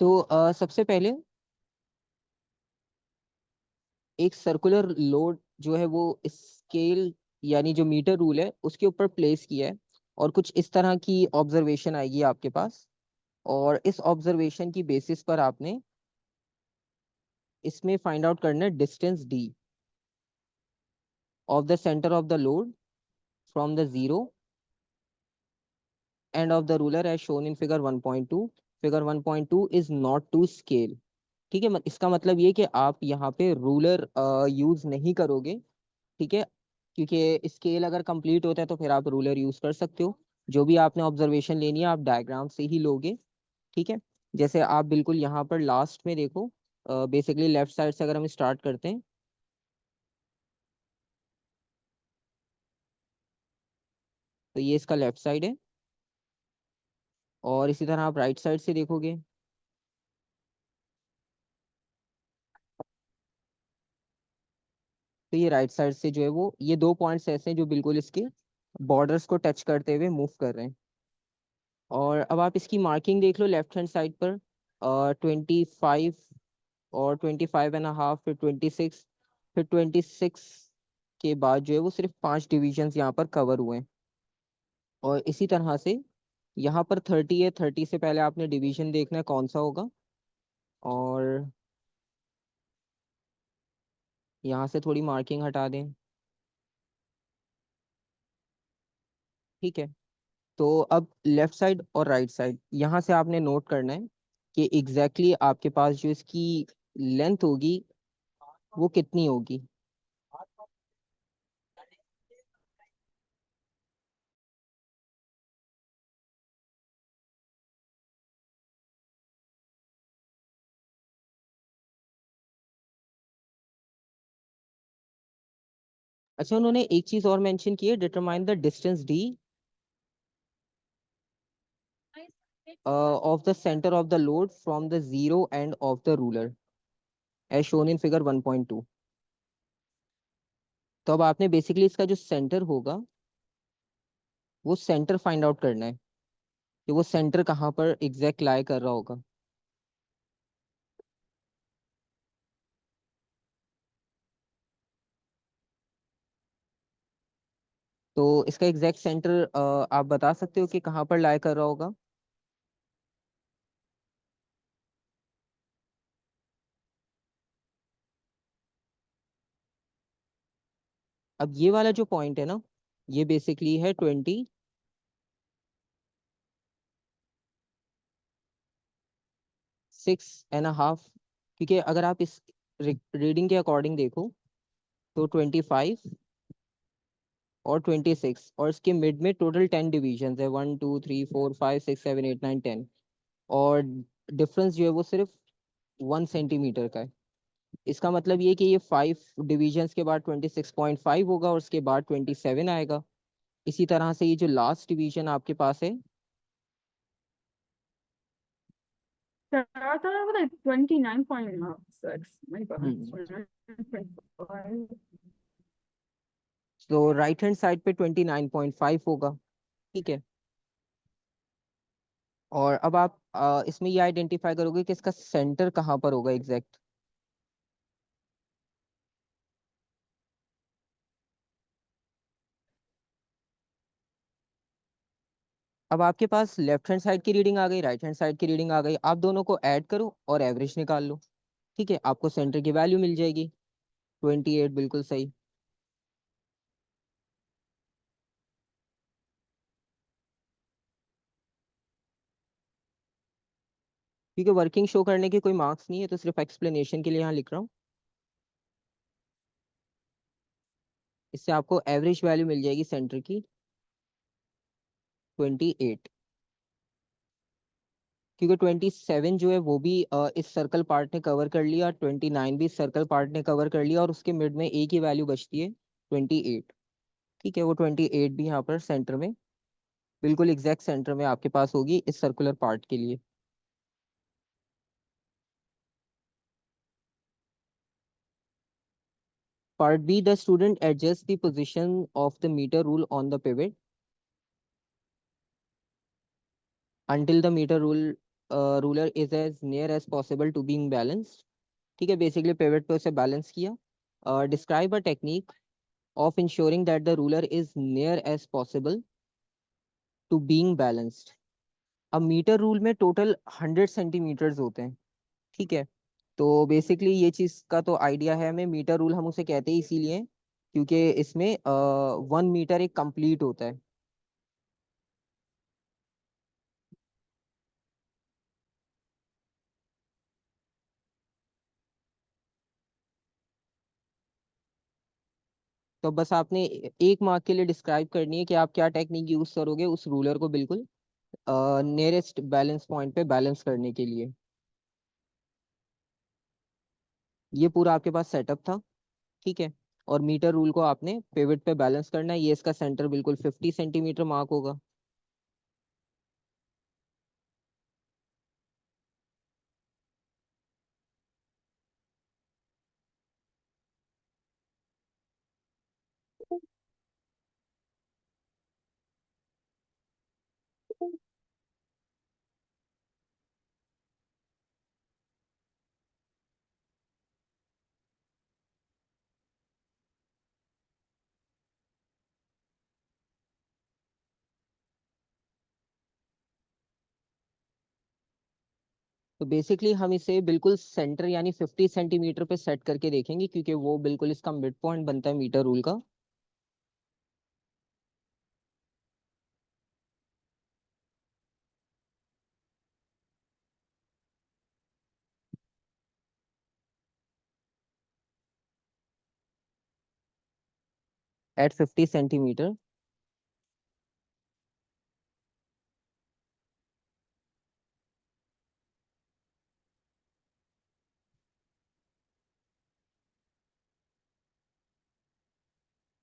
तो सबसे पहले एक सर्कुलर लोड जो है वो स्केल यानी जो मीटर रूल है उसके ऊपर प्लेस किया है, और कुछ इस तरह की ऑब्जर्वेशन आएगी आपके पास। और इस ऑब्जर्वेशन की बेसिस पर आपने इसमें फाइंड आउट करना है distance D of the centre of the load from the zero end of the ruler as shown in figure 1.2। Figure 1.2 is not to scale. ठीक है, इसका मतलब ये कि आप यहाँ पे रूलर यूज नहीं करोगे। ठीक है, क्योंकि स्केल अगर कंप्लीट होता है तो फिर आप रूलर यूज कर सकते हो। जो भी आपने ऑब्जर्वेशन लेनी है आप डायग्राम से ही लोगे। ठीक है, जैसे आप बिल्कुल यहाँ पर लास्ट में देखो, बेसिकली लेफ्ट साइड से अगर हम स्टार्ट करते हैं तो ये इसका लेफ्ट साइड है, और इसी तरह आप राइट साइड से देखोगे तो ये राइट साइड से जो है वो ये दो पॉइंट्स ऐसे हैं जो बिल्कुल इसके बॉर्डर्स को टच करते हुए मूव कर रहे हैं। और अब आप इसकी मार्किंग देख लो लेफ्ट हैंड साइड पर, 25 और 25.5, फिर 26, फिर 26 के बाद जो है वो सिर्फ 5 डिविजन्स यहाँ पर कवर हुए हैं। और इसी तरह से यहाँ पर 30 है, 30 से पहले आपने डिवीजन देखना है कौन सा होगा। और यहाँ से थोड़ी मार्किंग हटा दें। ठीक है, तो अब लेफ्ट साइड और राइट साइड यहाँ से आपने नोट करना है कि एग्जैक्टली आपके पास जो इसकी लेंथ होगी वो कितनी होगी। अच्छा, उन्होंने एक चीज और मेंशन की है, determine the distance D of the centre of the load from the zero end of the ruler as shown in figure 1.2। तो अब आपने बेसिकली इसका जो सेंटर होगा वो सेंटर फाइंड आउट करना है कि वो सेंटर कहाँ पर एग्जैक्ट लाई कर रहा होगा। तो इसका एग्जैक्ट सेंटर आप बता सकते हो कि कहाँ पर लाई कर रहा होगा। अब ये वाला जो पॉइंट है ना, ये बेसिकली है 26.5। क्योंकि अगर आप इस रीडिंग के अकॉर्डिंग देखो तो 25 और 26 और इसके मिड में टोटल 10 डिविजन है, 1 2 3 4 5 6 7 8 9 10। और डिफरेंस जो है वो सिर्फ 1 सेंटीमीटर का है। इसका मतलब ये कि ये 5 डिविजन्स के बाद 26.5 होगा और उसके बाद 27 आएगा। इसी तरह से ये जो लास्ट डिवीजन आपके पास है, क्या था पता 29.6 मेरे पास हम्म 29.5। तो राइट हैंड साइड पे 29.5 होगा। ठीक है, और अब आप इसमें ये आइडेंटिफाई करोगे कि इसका सेंटर कहाँ पर होगा एग्जैक्ट। अब आपके पास लेफ्ट हैंड साइड की रीडिंग आ गई, राइट हैंड साइड की रीडिंग आ गई, आप दोनों को ऐड करो और एवरेज निकाल लो। ठीक है, आपको सेंटर की वैल्यू मिल जाएगी 28, बिल्कुल सही। क्योंकि वर्किंग शो करने के कोई मार्क्स नहीं है तो सिर्फ एक्सप्लेनेशन के लिए यहाँ लिख रहा हूँ। इससे आपको एवरेज वैल्यू मिल जाएगी सेंटर की 28। क्योंकि 27 जो है वो भी इस सर्कल पार्ट ने कवर कर लिया, 29 भी इस सर्कल पार्ट ने कवर कर लिया, और उसके मिड में एक ही वैल्यू बचती है 28। ठीक है, वो 28 भी यहाँ पर सेंटर में, बिल्कुल एग्जैक्ट सेंटर में आपके पास होगी इस सर्कुलर पार्ट के लिए। Part B, the student adjust the position of the metre rule on the pivot until the meter rule ruler is as near as possible to being balanced. ठीक है, basically pivot पे उसे balance किया। Describe a technique of ensuring that the ruler is near as possible to being balanced. अब metre rule में total 100 centimetres होते हैं। ठीक है, तो बेसिकली ये चीज का तो आइडिया है हमें। मीटर रूल हम उसे कहते हैं इसीलिए क्योंकि इसमें 1 मीटर एक कंप्लीट होता है। तो बस आपने एक मार्क के लिए डिस्क्राइब करनी है कि आप क्या टेक्निक यूज करोगे उस रूलर को बिल्कुल नियरेस्ट बैलेंस पॉइंट पे बैलेंस करने के लिए। ये पूरा आपके पास सेटअप था। ठीक है, और मीटर रूल को आपने पिवट पे बैलेंस करना है। ये इसका सेंटर बिल्कुल 50 सेंटीमीटर मार्क होगा। तो बेसिकली हम इसे बिल्कुल सेंटर यानी 50 सेंटीमीटर पे सेट करके देखेंगे क्योंकि वो बिल्कुल इसका मिड पॉइंट बनता है मीटर रूल का। At 50 centimetre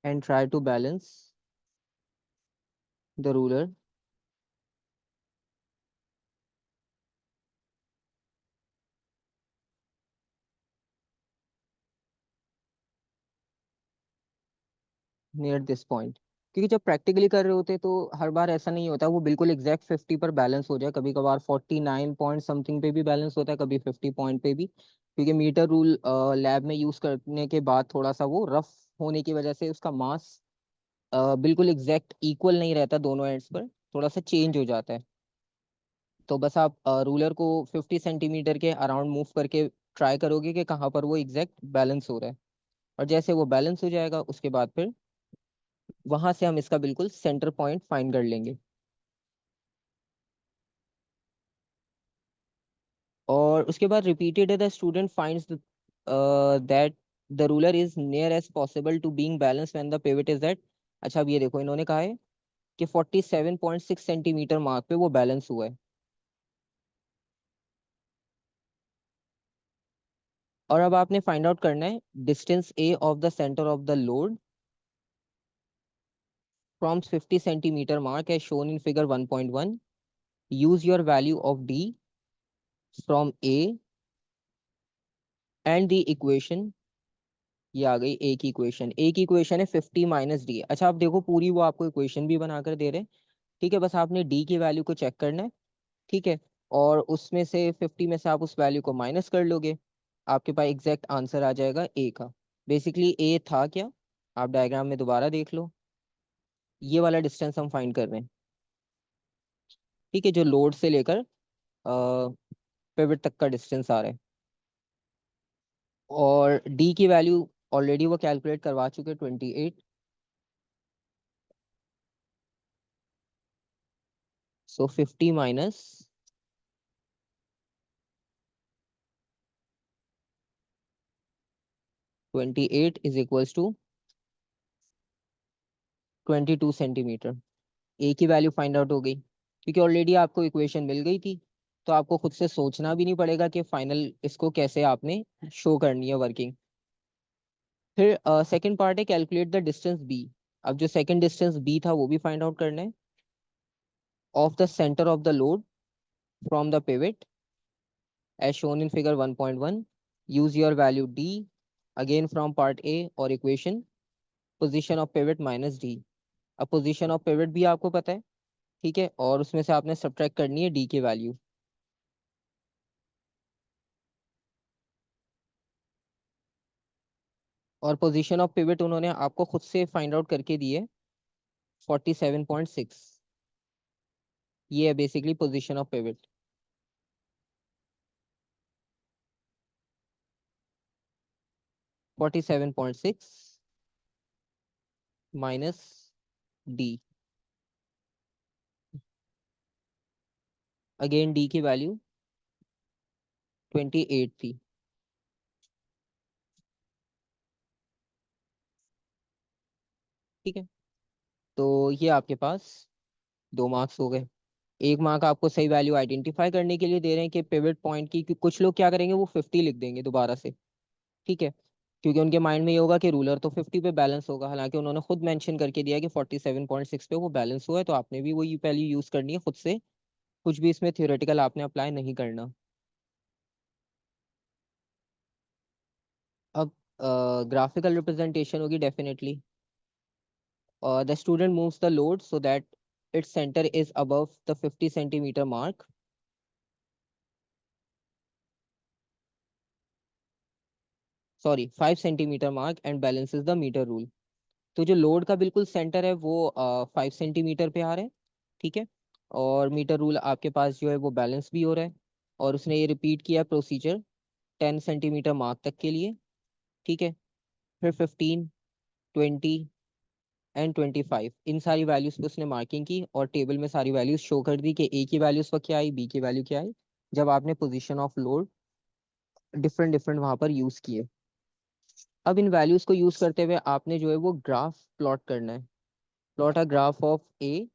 and try to balance the ruler near this point. क्योंकि जब प्रैक्टिकली कर रहे होते हैं तो हर बार ऐसा नहीं होता वो बिल्कुल एग्जैक्ट 50 पर बैलेंस हो जाए। कभी कभार 49 पॉइंट समथिंग पे भी बैलेंस होता है, कभी 50 पॉइंट पे भी। क्योंकि मीटर रूल लैब में यूज करने के बाद थोड़ा सा वो रफ होने की वजह से उसका मास बिल्कुल एग्जैक्ट इक्वल नहीं रहता, दोनों एंड्स पर थोड़ा सा चेंज हो जाता है। तो बस आप रूलर को 50 सेंटीमीटर के अराउंड मूव करके ट्राई करोगे कि कहाँ पर वो एग्जैक्ट बैलेंस हो रहा है। और जैसे वो बैलेंस हो जाएगा उसके बाद फिर वहां से हम इसका बिल्कुल सेंटर पॉइंट फाइंड कर लेंगे। और उसके बाद repeated the student finds that the ruler is near as possible to being balance when the pivot is that. अच्छा, अब ये देखो इन्होंने कहा है कि 47.6 सेंटीमीटर मार्क पे वो बैलेंस हुआ है। और अब आपने फाइंड आउट करना है distance A of the centre of the load from 50 centimetre mark as shown in figure 1.1। Use your value of D from A and the equation. ये आ गई ए की इक्वेशन। ए की इक्वेशन है 50 - डी। अच्छा, आप देखो पूरी वो आपको इक्वेशन भी बनाकर दे रहे हैं। ठीक है, बस आपने डी की वैल्यू को चेक करना है। ठीक है, और उसमें से 50 में से आप उस वैल्यू को माइनस कर लोगे, आपके पास एग्जैक्ट आंसर आ जाएगा ए का। बेसिकली ए था क्या, आप डायग्राम में दोबारा देख लो। ये वाला डिस्टेंस हम फाइंड कर रहे हैं। ठीक है, जो लोड से लेकर पिवट तक का डिस्टेंस आ रहा है। और डी की वैल्यू ऑलरेडी वो कैलकुलेट करवा चुके 28। So 50 minus 28 is equals to 22 centimetre. A की वैल्यू फाइंड आउट हो गई क्योंकि ऑलरेडी आपको इक्वेशन मिल गई थी। तो आपको खुद से सोचना भी नहीं पड़ेगा कि फाइनल इसको कैसे आपने शो करनी है वर्किंग। फिर सेकंड पार्ट है कैलकुलेट द डिस्टेंस बी। अब जो सेकंड डिस्टेंस बी था वो भी फाइंड आउट करना है of the centre of the load from the pivot as shown in figure 1.1. Use your value d again from part A और equation position of pivot minus d। अब position of pivot भी आपको पता है। ठीक है, और उसमें से आपने सब्ट्रैक्ट करनी है d की वैल्यू। और पोजीशन ऑफ पिवट उन्होंने आपको खुद से फाइंड आउट करके दी है 47.6। ये है basically position of pivot. 47.6 minus D. Again D की वैल्यू 28 थी। ठीक है, तो ये आपके पास 2 मार्क्स हो गए। 1 मार्क आपको सही वैल्यू आइडेंटिफाई करने के लिए दे रहे हैं कि पिवट पॉइंट की, कुछ लोग क्या करेंगे वो 50 लिख देंगे दोबारा से। ठीक है, क्योंकि उनके माइंड में ये होगा कि रूलर तो 50 पे बैलेंस होगा, हालांकि उन्होंने खुद मेंशन करके दिया कि 47.6 पे वो बैलेंस हुआ है, तो आपने भी वही वैल्यू यूज करनी है खुद से। कुछ भी इसमें थियोरेटिकल आपने अप्लाई नहीं करना। अब ग्राफिकल रिप्रेजेंटेशन होगी definitely. The student moves the load so that its center is above the 50 centimeter mark. Sorry, 5 centimeter mark and balances the meter rule. तो जो लोड का बिल्कुल सेंटर है वो 5 सेंटीमीटर पे आ रहा है। ठीक है, और मीटर रूल आपके पास जो है वो बैलेंस भी हो रहा है। और उसने ये रिपीट किया प्रोसीजर 10 सेंटीमीटर मार्क तक के लिए। ठीक है, फिर 15, 20 एंड 25 इन सारी वैल्यूज पे उसने मार्किंग की और टेबल में सारी वैल्यूज शो कर दी कि ए की वैल्यू उस वक्त क्या आई, बी की वैल्यू क्या आई, जब आपने position of load different different वहां पर यूज किए। अब इन वैल्यूज को यूज करते हुए आपने जो है वो ग्राफ प्लॉट करना है। प्लॉट अ ग्राफ ऑफ ए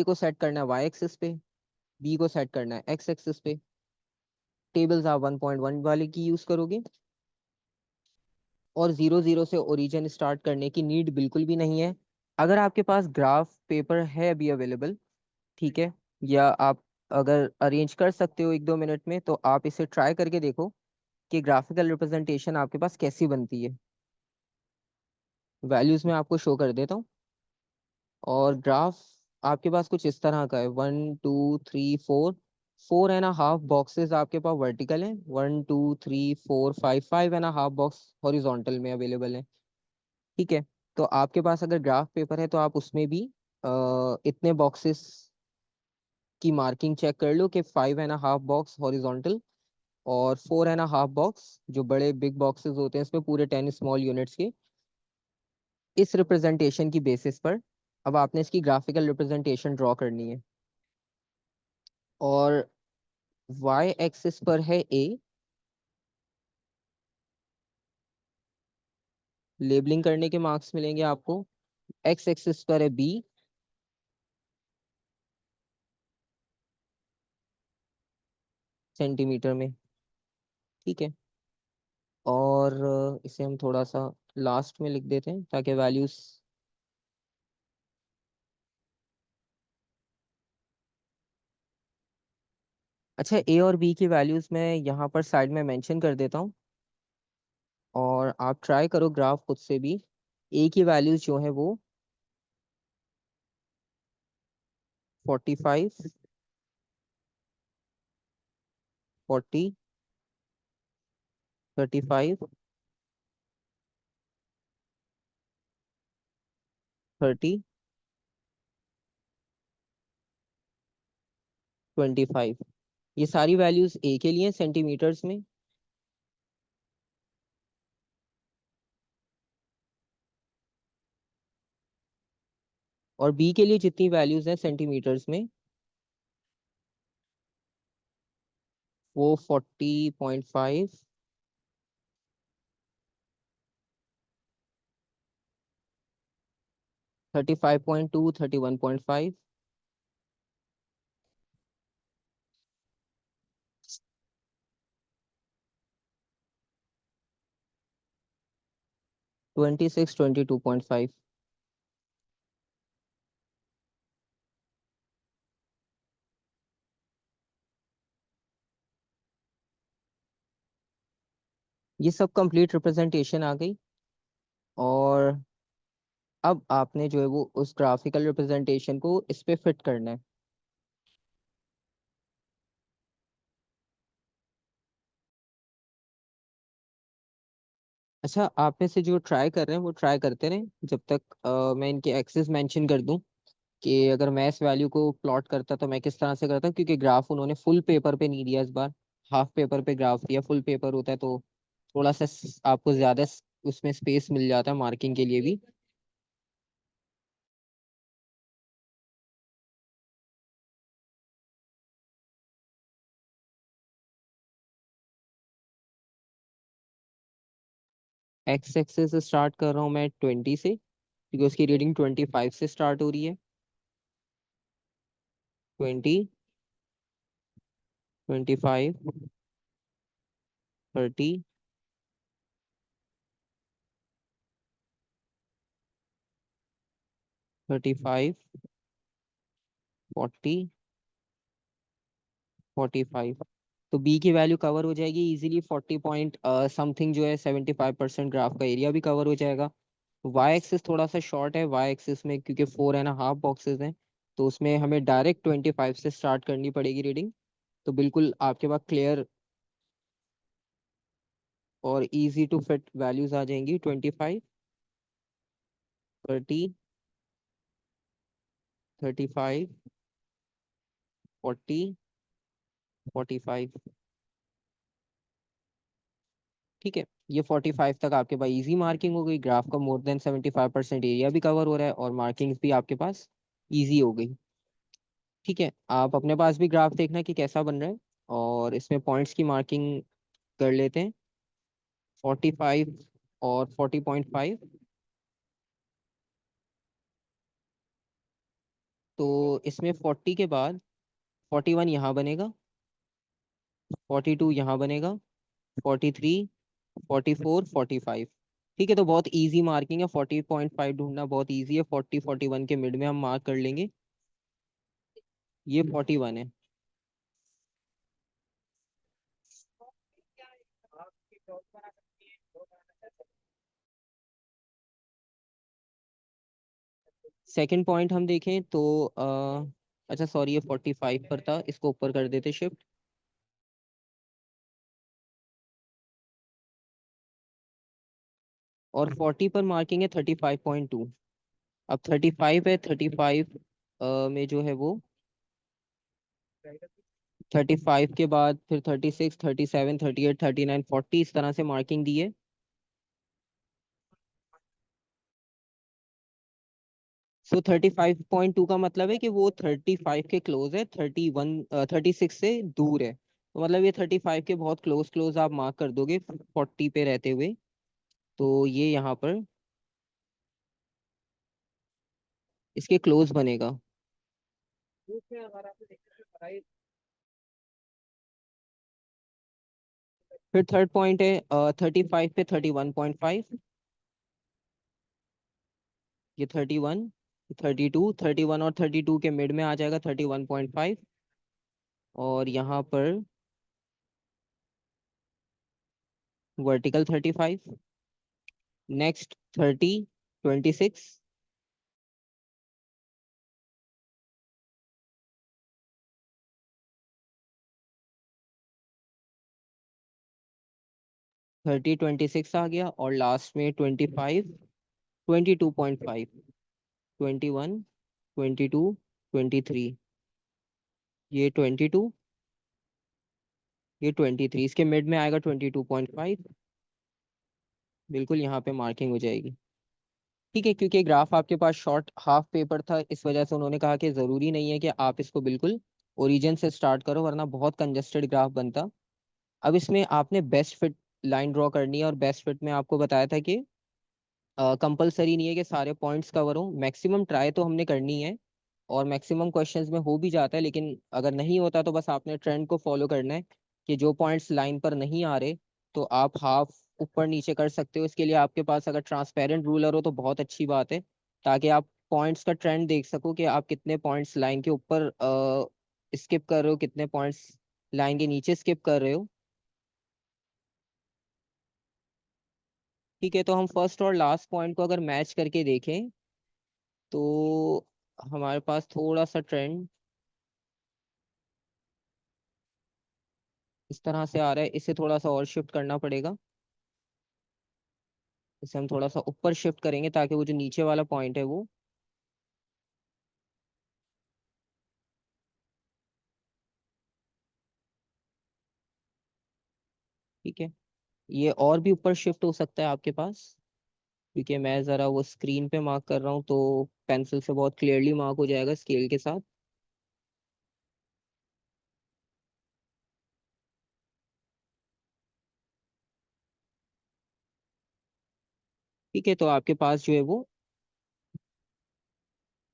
को सेट करना है वाई एक्सिस पे, बी को सेट करना है एक्स एक्सिस पे। टेबल्स आप 1.1 वाले की यूज करोगे। और 0 0 से ओरिजिन स्टार्ट करने की नीड बिल्कुल भी नहीं है। अगर आपके पास ग्राफ पेपर है अभी अवेलेबल, ठीक है, या आप अगर अरेंज कर सकते हो 1 2 मिनट में, तो आप इसे ट्राई करके देखो कि ग्राफिकल रिप्रेजेंटेशन आपके पास कैसी बनती है। वैल्यूज में आपको शो कर देता हूँ। और ग्राफ आपके पास कुछ इस तरह का है, 1 2 3 4। 4.5 बॉक्सेस आपके पास वर्टिकल हैं, 1 2 3 4 5, 5.5 बॉक्स हॉरिजॉन्टल में अवेलेबल है। ठीक है, तो आपके पास अगर ग्राफ पेपर है तो आप उसमें भी इतने बॉक्सेस की मार्किंग चेक कर लो कि 5.5 बॉक्स हॉरिजॉन्टल और 4.5 बॉक्स जो बड़े बिग बॉक्सेस होते हैं इसमें पूरे 10 स्मॉल यूनिट्स के। इस रिप्रेजेंटेशन की बेसिस पर अब आपने इसकी ग्राफिकल रिप्रेजेंटेशन ड्रॉ करनी है। और वाई एक्सिस पर है ए, लेबलिंग करने के मार्क्स मिलेंगे आपको। एक्स एक्सिस पर है बी, सेंटीमीटर में। ठीक है, और इसे हम थोड़ा सा लास्ट में लिख देते हैं ताकि वैल्यूज। अच्छा, ए और बी की वैल्यूज मैं यहाँ पर साइड में मेंशन कर देता हूँ, और आप ट्राई करो ग्राफ खुद से भी। ए की वैल्यूज जो है वो 45, 40, 35, 30, 25। ये सारी वैल्यूज ए के लिए सेंटीमीटर्स में, और बी के लिए जितनी वैल्यूज हैं सेंटीमीटर्स में वो 40.5, 35.2, 31.5, 26, 22.5। ये सब कंप्लीट रिप्रेजेंटेशन आ गई। और अब आपने जो है वो उस ग्राफिकल रिप्रेजेंटेशन को इस पे फिट करना है। अच्छा, आप में से जो ट्राई कर रहे हैं वो ट्राई करते रहें जब तक मैं इनके एक्सेस मेंशन कर दूं कि अगर मैं इस वैल्यू को प्लॉट करता तो मैं किस तरह से करता, क्योंकि ग्राफ उन्होंने फुल पेपर पे नहीं दिया इस बार, हाफ पेपर पे ग्राफ दिया। फुल पेपर होता है तो थोड़ा सा आपको ज्यादा उसमें स्पेस मिल जाता है मार्किंग के लिए भी। एक्स एक्सेस से स्टार्ट कर रहा हूँ मैं 20 से, क्योंकि उसकी रीडिंग 25 से स्टार्ट हो रही है। 20, 25, 30, 35, 40, 45। तो बी की वैल्यू कवर हो जाएगी इजीली 40 पॉइंट समथिंग, जो है 75% ग्राफ का एरिया भी कवर हो जाएगा। वाई एक्सिस थोड़ा सा शॉर्ट है, वाई एक्सिस में क्योंकि 4.5 बॉक्सेस हैं, तो उसमें हमें डायरेक्ट 25 से स्टार्ट करनी पड़ेगी रीडिंग। तो बिल्कुल आपके पास क्लियर और इजी टू फिट वैल्यूज आ जाएंगी। 25, 30, 35, 40, 45। ठीक है, ये 45 तक आपके पास इजी मार्किंग हो गई, ग्राफ का मोर देन 75% एरिया भी कवर हो रहा है और मार्किंग भी आपके पास इजी हो गई। ठीक है, आप अपने पास भी ग्राफ देखना कि कैसा बन रहा है, और इसमें पॉइंट्स की मार्किंग कर लेते हैं। 45 और 40.5। तो इसमें 40 के बाद 41 यहाँ बनेगा, 42 यहाँ बनेगा, 43, 44, 45। ठीक है, तो बहुत इजी मार्किंग है, 40.5 ढूंढना बहुत इजी है। 40, 41 के मिड में हम मार्क कर लेंगे। ये 41 है। सेकंड पॉइंट हम देखें तो अच्छा सॉरी, ये 45 पर था, इसको ऊपर कर देते शिफ्ट। और 40 पर मार्किंग है 35.2। अब 35 है, 35 में जो है वो 35 के बाद फिर 36, 37, 38, 39, 40 इस तरह से मार्किंग दी है। सो 35.2 का मतलब है कि वो 35 के क्लोज है, 31, 36 से दूर है, तो मतलब ये 35 के बहुत क्लोज क्लोज आप मार्क कर दोगे 40 पे रहते हुए। तो ये यहाँ पर इसके क्लोज बनेगा। फिर थर्ड पॉइंट है 35 पे 31.5। ये 31, 32, 31 और 32 के मिड में आ जाएगा 31.5। और यहाँ पर वर्टिकल 35। नेक्स्ट 30, 26, 30, 26 आ गया, और लास्ट में 25, 22.5, 21, 22, 23। ये 22, ये 23, इसके मिड में आएगा 22.5। बिल्कुल यहाँ पे मार्किंग हो जाएगी। ठीक है, क्योंकि ग्राफ आपके पास शॉर्ट हाफ पेपर था, इस वजह से उन्होंने कहा कि ज़रूरी नहीं है कि आप इसको बिल्कुल ओरिजिन से स्टार्ट करो, वरना बहुत कंजेस्टेड ग्राफ बनता। अब इसमें आपने बेस्ट फिट लाइन ड्रॉ करनी है, और बेस्ट फिट में आपको बताया था कि कंपलसरी नहीं है कि सारे पॉइंट्स कवर हो, मैक्सिमम ट्राई तो हमने करनी है, और मैक्सिमम क्वेश्चंस में हो भी जाता है। लेकिन अगर नहीं होता तो बस आपने ट्रेंड को फॉलो करना है कि जो पॉइंट्स लाइन पर नहीं आ रहे तो आप हाफ ऊपर नीचे कर सकते हो। इसके लिए आपके पास अगर ट्रांसपेरेंट रूलर हो तो बहुत अच्छी बात है, ताकि आप पॉइंट्स का ट्रेंड देख सको कि आप कितने पॉइंट्स लाइन के ऊपर स्किप कर रहे हो, कितने पॉइंट्स लाइन के नीचे स्किप कर रहे हो। ठीक है, तो हम फर्स्ट और लास्ट पॉइंट को अगर मैच करके देखें तो हमारे पास थोड़ा सा ट्रेंड इस तरह से आ रहा है, इसे थोड़ा सा और शिफ्ट करना पड़ेगा। इसे हम थोड़ा सा ऊपर शिफ्ट करेंगे ताकि वो जो नीचे वाला पॉइंट है वो, ठीक है, ये और भी ऊपर शिफ्ट हो सकता है आपके पास, क्योंकि मैं ज़रा वो स्क्रीन पे मार्क कर रहा हूँ तो पेंसिल से बहुत क्लियरली मार्क हो जाएगा स्केल के साथ। ठीक है, तो आपके पास जो है वो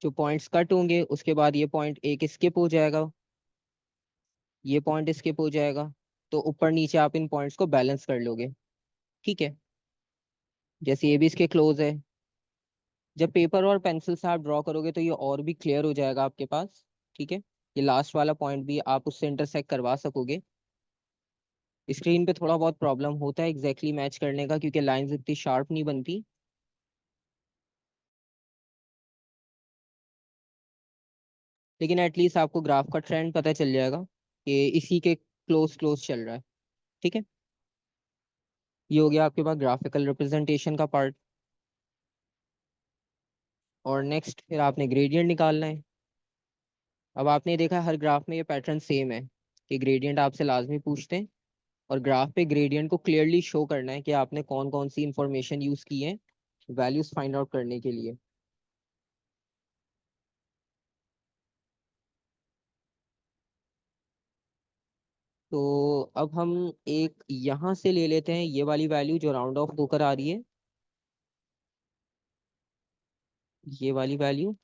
जो पॉइंट्स कट होंगे उसके बाद ये पॉइंट एक स्किप हो जाएगा, ये पॉइंट स्किप हो जाएगा, तो ऊपर नीचे आप इन पॉइंट्स को बैलेंस कर लोगे। ठीक है, जैसे ये भी इसके क्लोज है। जब पेपर और पेंसिल से आप ड्रॉ करोगे तो ये और भी क्लियर हो जाएगा आपके पास। ठीक है, ये लास्ट वाला पॉइंट भी आप उससे इंटरसेक्ट करवा सकोगे। स्क्रीन पे थोड़ा बहुत प्रॉब्लम होता है एग्जैक्टली मैच करने का, क्योंकि लाइंस इतनी शार्प नहीं बनती, लेकिन एटलीस्ट आपको ग्राफ का ट्रेंड पता चल जाएगा कि इसी के क्लोज क्लोज चल रहा है। ठीक है, ये हो गया आपके पास ग्राफिकल रिप्रेजेंटेशन का पार्ट। और नेक्स्ट फिर आपने ग्रेडियंट निकालना है। अब आपने देखा हर ग्राफ में ये पैटर्न सेम है कि ग्रेडियंट आपसे लाजमी पूछते हैं, और ग्राफ पे ग्रेडियंट को क्लियरली शो करना है कि आपने कौन कौन सी इंफॉर्मेशन यूज की है वैल्यूज फाइंड आउट करने के लिए। तो अब हम एक यहाँ से ले लेते हैं ये वाली वैल्यू जो राउंड ऑफ होकर आ रही है, ये वाली वैल्यू।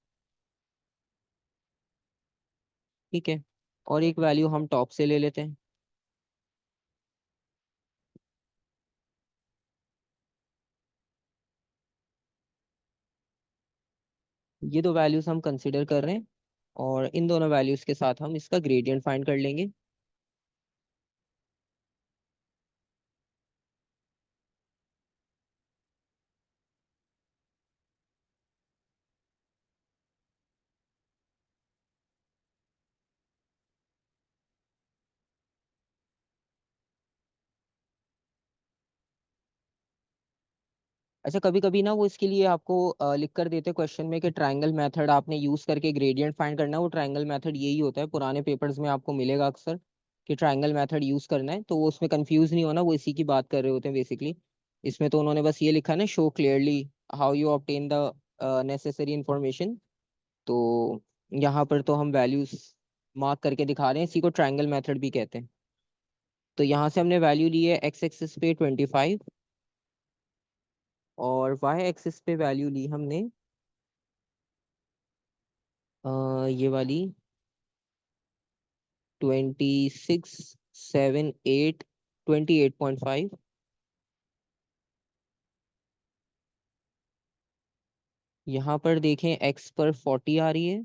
ठीक है, और एक वैल्यू हम टॉप से ले लेते हैं। ये दो वैल्यूज हम कंसिडर कर रहे हैं, और इन दोनों वैल्यूज के साथ हम इसका ग्रेडियंट फाइंड कर लेंगे। अच्छा, कभी कभी ना वो इसके लिए आपको लिख कर देते क्वेश्चन में कि ट्रायंगल मेथड आपने यूज करके ग्रेडियंट फाइंड करना है। वो ट्रायंगल मेथड यही होता है, पुराने पेपर्स में आपको मिलेगा अक्सर कि ट्रायंगल मेथड यूज करना है, तो वो उसमें कंफ्यूज नहीं होना, वो इसी की बात कर रहे होते हैं बेसिकली। इसमें तो उन्होंने बस ये लिखा ना, show clearly how you obtain the necessary information. तो यहाँ पर तो हम वैल्यूज मार्क करके दिखा रहे हैं, इसी को ट्रायंगल मेथड भी कहते हैं। तो यहाँ से हमने वैल्यू ली है एक्स एक्सिस पे 25, और वाई एक्सिस पे वैल्यू ली हमने ये वाली 28.5। यहाँ पर देखें एक्स पर 40 आ रही है,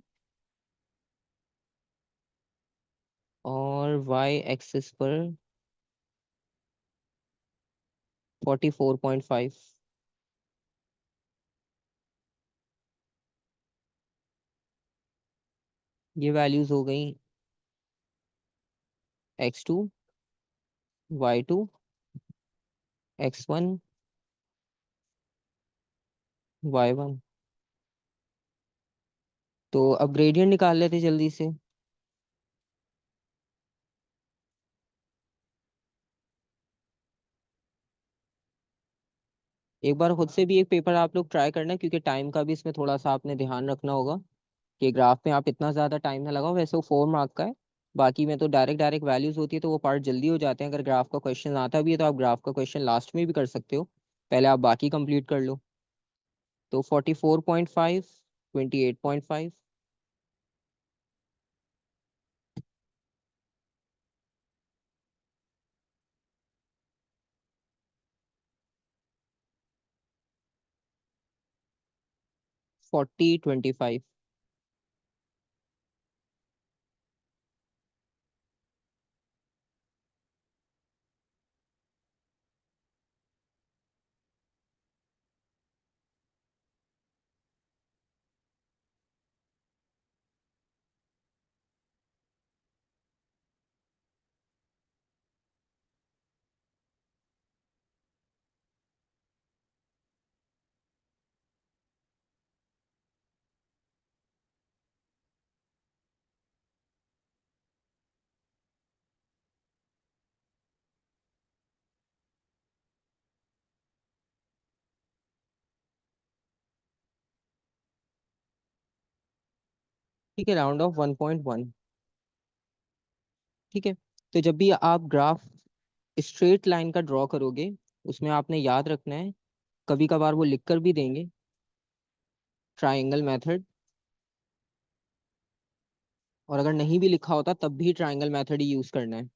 और वाई एक्सिस पर 44.5। ये वैल्यूज हो गई x2, y2, x1, y1। तो अब ग्रेडियंट निकाल लेते जल्दी से। एक बार खुद से भी एक पेपर आप लोग ट्राई करना, क्योंकि टाइम का भी इसमें थोड़ा सा आपने ध्यान रखना होगा कि ग्राफ में आप इतना ज़्यादा टाइम ना लगाओ। वैसे वो 4 मार्क का है, बाकी में तो डायरेक्ट डायरेक्ट वैल्यूज होती है तो वो पार्ट जल्दी हो जाते हैं। अगर ग्राफ का क्वेश्चन आता भी है तो आप ग्राफ का क्वेश्चन लास्ट में भी कर सकते हो, पहले आप बाकी कंप्लीट कर लो। तो 44.5, 28.5, 40, 25। ठीक है, राउंड ऑफ 1.1। ठीक है, तो जब भी आप ग्राफ स्ट्रेट लाइन का ड्रॉ करोगे, उसमें आपने याद रखना है, कभी कभार वो लिख कर भी देंगे, ट्राइंगल मेथड। और अगर नहीं भी लिखा होता तब भी ट्राइंगल मेथड ही यूज करना है।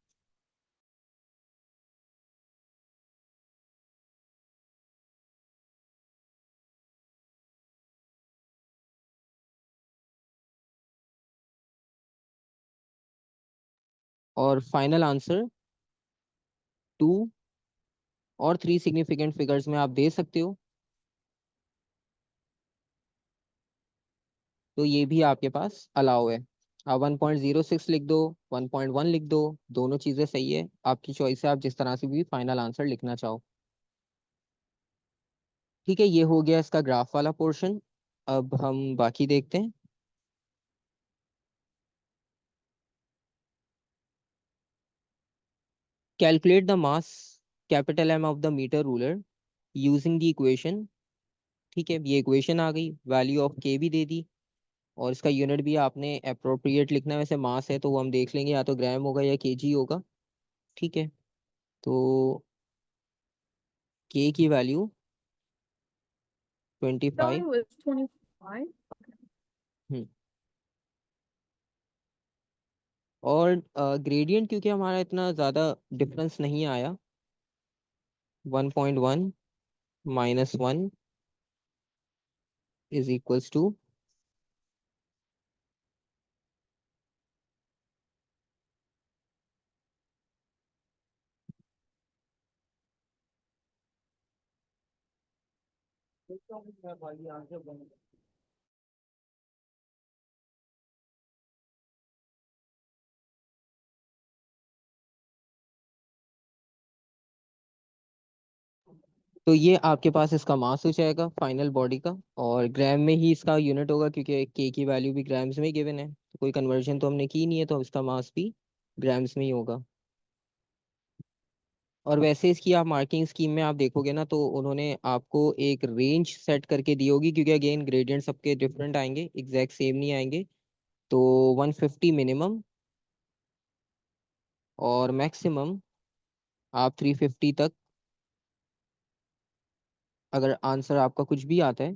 और फाइनल आंसर 2 और 3 सिग्निफिकेंट फिगर्स में आप दे सकते हो, तो ये भी आपके पास अलाउ है। आप 1.06 लिख दो, 1.1 लिख दो, दोनों चीजें सही है, आपकी चॉइस है, आप जिस तरह से भी फाइनल आंसर लिखना चाहो। ठीक है, ये हो गया इसका ग्राफ वाला पोर्शन। अब हम बाकी देखते हैं। Calculate the mass capital M of the metre ruler using the equation. ठीक है, ये इक्वेशन आ गई, वैल्यू ऑफ के भी दे दी, और इसका यूनिट भी आपने अप्रोप्रिएट लिखना है। वैसे मास है तो वो हम देख लेंगे, या तो ग्राम होगा या केजी होगा। ठीक है, तो के की वैल्यू 25। Thought it was 25. हम्म और ग्रेडियंट क्योंकि हमारा इतना ज़्यादा डिफरेंस नहीं आया, 1.1 -1 इज इक्वल्स टू। तो ये आपके पास इसका मास हो जाएगा फाइनल बॉडी का, और ग्राम में ही इसका यूनिट होगा, क्योंकि के की वैल्यू भी ग्राम्स में गिवन है, तो कोई कन्वर्जन तो हमने की नहीं है, तो इसका मास भी ग्राम्स में ही होगा। और वैसे इसकी आप मार्किंग स्कीम में आप देखोगे ना, तो उन्होंने आपको एक रेंज सेट करके दी होगी, क्योंकि अगेन ग्रेडियंट सबके डिफरेंट आएंगे, एग्जैक्ट सेम नहीं आएंगे। तो 150 मिनिमम, और मैक्सिमम आप 350 तक, अगर आंसर आपका कुछ भी आता है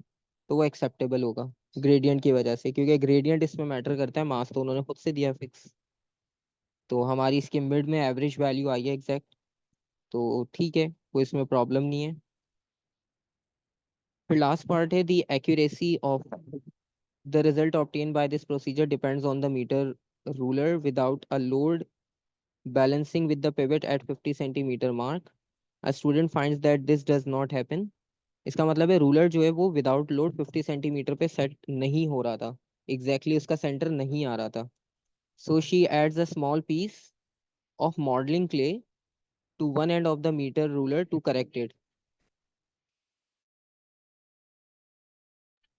तो वो एक्सेप्टेबल होगा ग्रेडियंट की वजह से, क्योंकि ग्रेडियंट इसमें मैटर करता है, मास तो उन्होंने खुद से दिया फिक्स। तो हमारी इसके मिड में एवरेज वैल्यू आई है एग्जैक्ट, तो ठीक है, कोई इसमें प्रॉब्लम नहीं है। फिर लास्ट पार्ट है, the accuracy of the result obtained by this procedure depends on the meter ruler without a load balancing with the pivot at 50 centimeter mark. A student finds that this does not happen. इसका मतलब है ruler जो है वो without load 50 centimetre पे set नहीं हो रहा था, एग्जैक्टली उसका सेंटर नहीं आ रहा था। So she adds a small piece of modelling clay to one end of the metre ruler to correct it.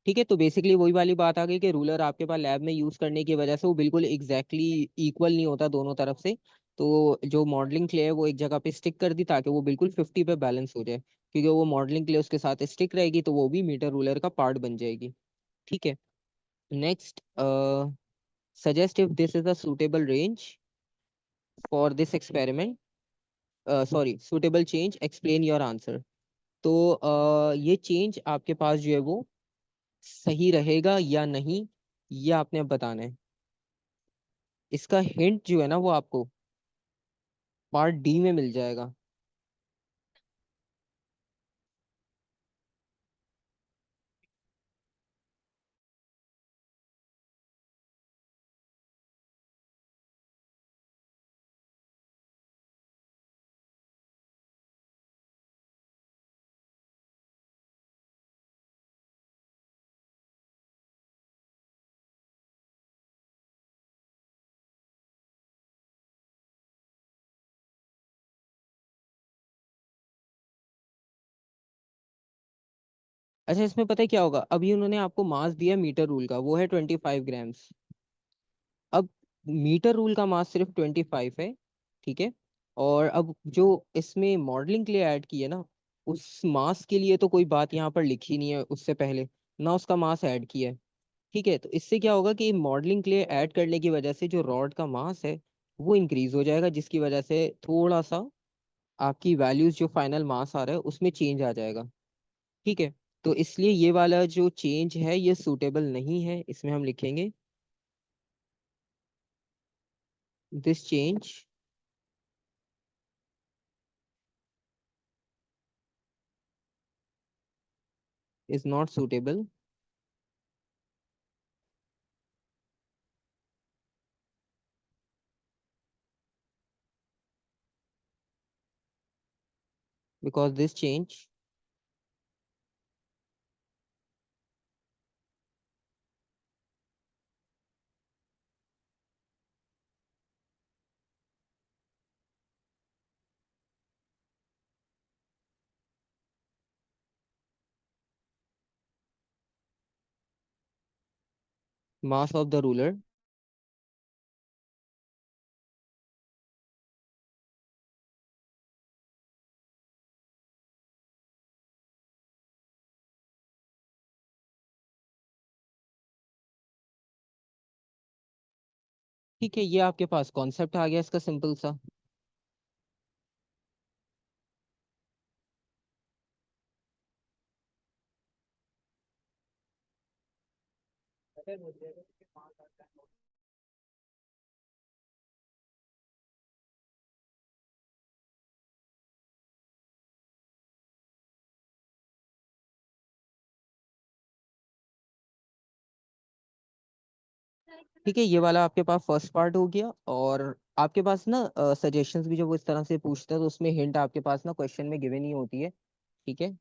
ठीक है, तो बेसिकली वही वाली बात आ गई कि रूलर आपके पास लैब में यूज करने की वजह से वो बिल्कुल एग्जैक्टली इक्वल नहीं होता दोनों तरफ से। तो जो मॉडलिंग क्ले है वो एक जगह पे स्टिक कर दी, ताकि वो बिल्कुल 50 पे बैलेंस हो जाए, क्योंकि वो मॉडलिंग क्ले उसके साथ स्टिक रहेगी, तो वो भी मीटर रूलर का पार्ट बन जाएगी। ठीक है, next, suggest if this is a suitable range for this experiment, sorry, suitable change, explain your answer। तो ये चेंज आपके पास जो है वो सही रहेगा या नहीं, ये आपने अब बताना है। इसका हिंट जो है ना वो आपको पार्ट डी में मिल जाएगा। अच्छा, इसमें पता है क्या होगा, अभी उन्होंने आपको मास दिया मीटर रूल का, वो है 25 ग्राम्स। अब मीटर रूल का मास सिर्फ 25 है। ठीक है, और अब जो इसमें मॉडलिंग के लिए ऐड की है ना, उस मास के लिए तो कोई बात यहाँ पर लिखी नहीं है उससे पहले, ना उसका मास ऐड किया है। ठीक है, तो इससे क्या होगा कि मॉडलिंग क्ले ऐड करने की वजह से जो रॉड का मास है वो इंक्रीज हो जाएगा, जिसकी वजह से थोड़ा सा आपकी वैल्यूज जो फाइनल मास आ रहा है उसमें चेंज आ जाएगा। ठीक है, तो इसलिए ये वाला जो चेंज है ये सूटेबल नहीं है, इसमें हम लिखेंगे this change is not suitable because this change mass of the ruler। ठीक है, ये आपके पास कॉन्सेप्ट आ गया इसका सिंपल सा। ठीक है, ये वाला आपके पास फर्स्ट पार्ट हो गया। और आपके पास ना सजेशंस भी जब वो इस तरह से पूछते हैं तो उसमें हिंट आपके पास ना क्वेश्चन में गिवन ही होती है। ठीक है,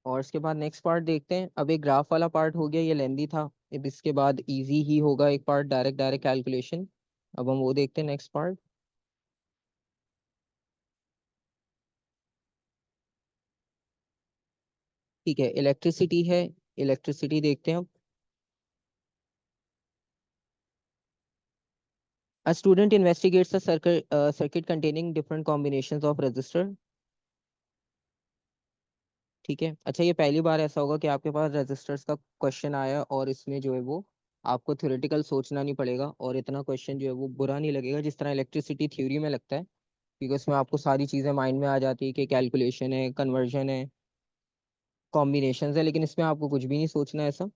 और इसके बाद नेक्स्ट पार्ट देखते हैं। अब एक ग्राफ वाला पार्ट हो गया, ये लेंदी था। अब इसके बाद इजी ही होगा एक पार्ट, डायरेक्ट डायरेक्ट कैलकुलेशन। अब हम वो देखते हैं नेक्स्ट पार्ट। ठीक है, इलेक्ट्रिसिटी है। इलेक्ट्रिसिटी देखते हैं अब। A student investigates a circuit containing different combinations of resistor। ठीक है, अच्छा ये पहली बार ऐसा होगा कि आपके पास रेजिस्टर्स का क्वेश्चन आया और इसमें जो है वो आपको थ्योरेटिकल सोचना नहीं पड़ेगा, और इतना क्वेश्चन जो है वो बुरा नहीं लगेगा जिस तरह इलेक्ट्रिसिटी थ्योरी में लगता है, क्योंकि उसमें आपको सारी चीज़ें माइंड में आ जाती है कि कैलकुलेशन है, कन्वर्जन है, कॉम्बिनेशन है, लेकिन इसमें आपको कुछ भी नहीं सोचना है ऐसा।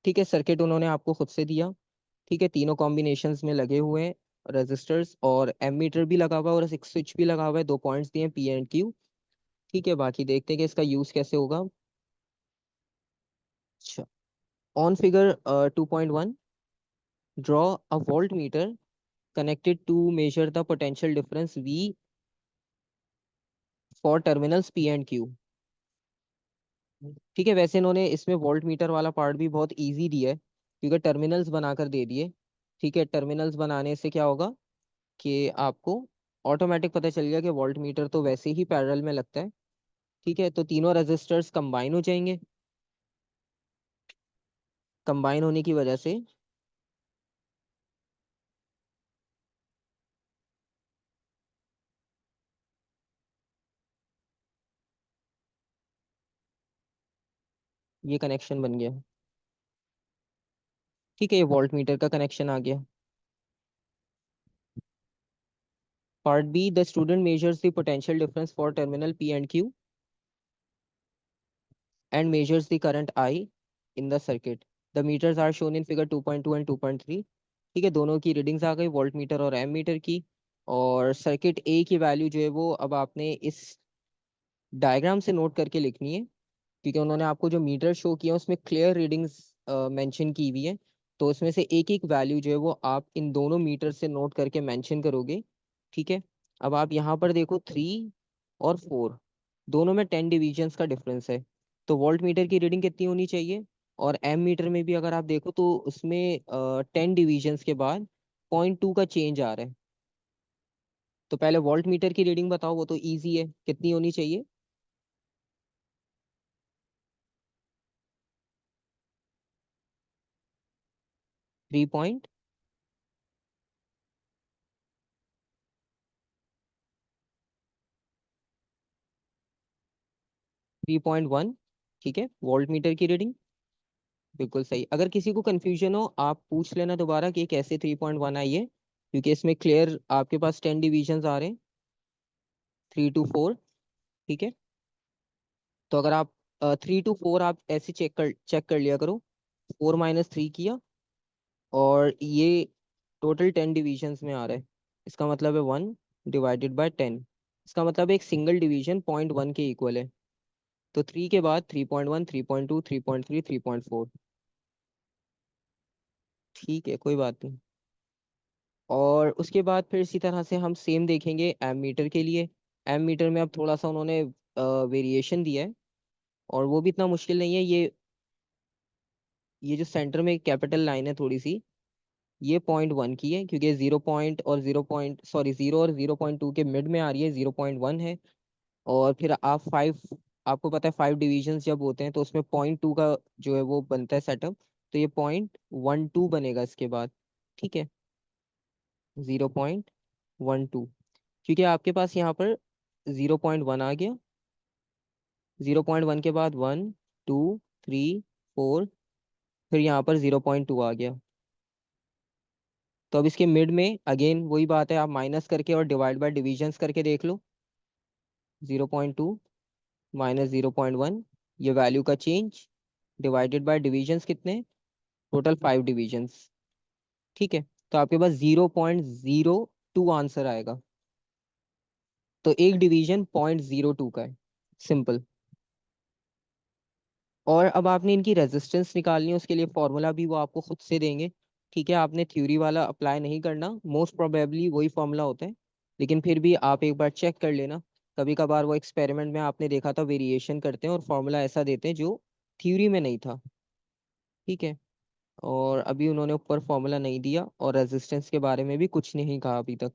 ठीक है, सर्किट उन्होंने आपको खुद से दिया। ठीक है, तीनों कॉम्बिनेशंस में लगे हुए हैं रेजिस्टर्स, और एमीटर भी लगा हुआ है और एक स्विच भी लगा हुआ है, दो पॉइंट्स दिए हैं पी एंड क्यू। ठीक है, बाकी देखते हैं कि इसका यूज कैसे होगा। अच्छा, on figure 2.1, draw a volt meter connected to measure the potential difference V for terminals P and Q। ठीक है, वैसे इन्होंने इसमें वोल्ट मीटर वाला पार्ट भी बहुत इजी दिया है, क्योंकि टर्मिनल्स बनाकर दे दिए। ठीक है, टर्मिनल्स बनाने से क्या होगा कि आपको ऑटोमेटिक पता चल गया कि वोल्ट मीटर तो वैसे ही पैरेलल में लगता है। ठीक है, तो तीनों रेजिस्टर्स कंबाइन हो जाएंगे। कंबाइन होने की वजह से ये कनेक्शन बन गया। ठीक है, ये वोल्ट मीटर का कनेक्शन आ गया। Part B, the student measures the potential difference for terminal P and Q and measures the current I in the circuit। The meters are shown in figure 2.2 and 2.3। ठीक है, दोनों की readings आ गई, volt meter और M metre की। और circuit ए की value जो है वो अब आपने इस डायग्राम से नोट करके लिखनी है, क्योंकि उन्होंने आपको जो मीटर शो किया उसमें क्लियर रीडिंग्स मेंशन की हुई है। तो उसमें से एक एक वैल्यू जो है वो आप इन दोनों मीटर से नोट करके मेंशन करोगे। ठीक है, अब आप यहाँ पर देखो 3 और 4, दोनों में 10 डिविजन्स का डिफरेंस है। तो वोल्ट मीटर की रीडिंग कितनी होनी चाहिए? और एम मीटर में भी अगर आप देखो तो उसमें 10 डिविजन्स के बाद 0.2 का चेंज आ रहा है। तो पहले वोल्ट मीटर की रीडिंग बताओ, वो तो ईजी है, कितनी होनी चाहिए? 3 पॉइंट 3.1, ठीक है, वोल्ट मीटर की रीडिंग बिल्कुल सही। अगर किसी को कंफ्यूजन हो आप पूछ लेना दोबारा कि कैसे 3.1 आई है, क्योंकि इसमें क्लियर आपके पास 10 डिविजन्स आ रहे हैं, 3 to 4, ठीक है। तो अगर आप 3 to 4 आप ऐसे चेक कर लिया करो, 4 - 3 किया और ये टोटल 10 डिविजन्स में आ रहा है, इसका मतलब है 1/10। इसका मतलब एक सिंगल डिवीजन 0.1 के इक्वल है। तो 3 के बाद 3.1, 3.2, 3.3, 3.4, ठीक है, कोई बात नहीं। और उसके बाद फिर इसी तरह से हम सेम देखेंगे एम मीटर के लिए। एम मीटर में अब थोड़ा सा उन्होंने वेरिएशन दिया है, और वो भी इतना मुश्किल नहीं है। ये जो सेंटर में कैपिटल लाइन है थोड़ी सी, ये 0.1 की है, क्योंकि 0 और 0 के मिड में आ रही है, 0.1 है। और फिर आप 5, आपको पता है 5 डिविजन्स जब होते हैं तो उसमें 0.2 का जो है वो बनता है सेटअप, तो ये 0.12 बनेगा इसके बाद, ठीक है, 0.12, क्योंकि आपके पास यहाँ पर 0.1 आ गया, 0.1 के बाद 1, 2, 3, 4, फिर यहाँ पर 0.2 आ गया। तो अब इसके मिड में अगेन वही बात है, आप माइनस करके और डिवाइड बाय डिविजन्स करके देख लो, 0.2 - 0.1, ये वैल्यू का चेंज, डिवाइडेड बाय डिविजन्स कितने, टोटल 5 डिविजन्स, ठीक है। तो आपके पास 0.02 आंसर आएगा। तो एक डिवीजन 0.02 का है, सिंपल। और अब आपने इनकी रेजिस्टेंस निकालनी है, उसके लिए फॉर्मूला भी वो आपको खुद से देंगे, ठीक है। आपने थ्योरी वाला अप्लाई नहीं करना, मोस्ट प्रोबेबली वही फॉर्मूला होता है, लेकिन फिर भी आप एक बार चेक कर लेना। कभी कभार वो एक्सपेरिमेंट में आपने देखा था वेरिएशन करते हैं और फॉर्मूला ऐसा देते हैं जो थ्योरी में नहीं था, ठीक है। और अभी उन्होंने ऊपर फॉर्मूला नहीं दिया और रेजिस्टेंस के बारे में भी कुछ नहीं कहा अभी तक।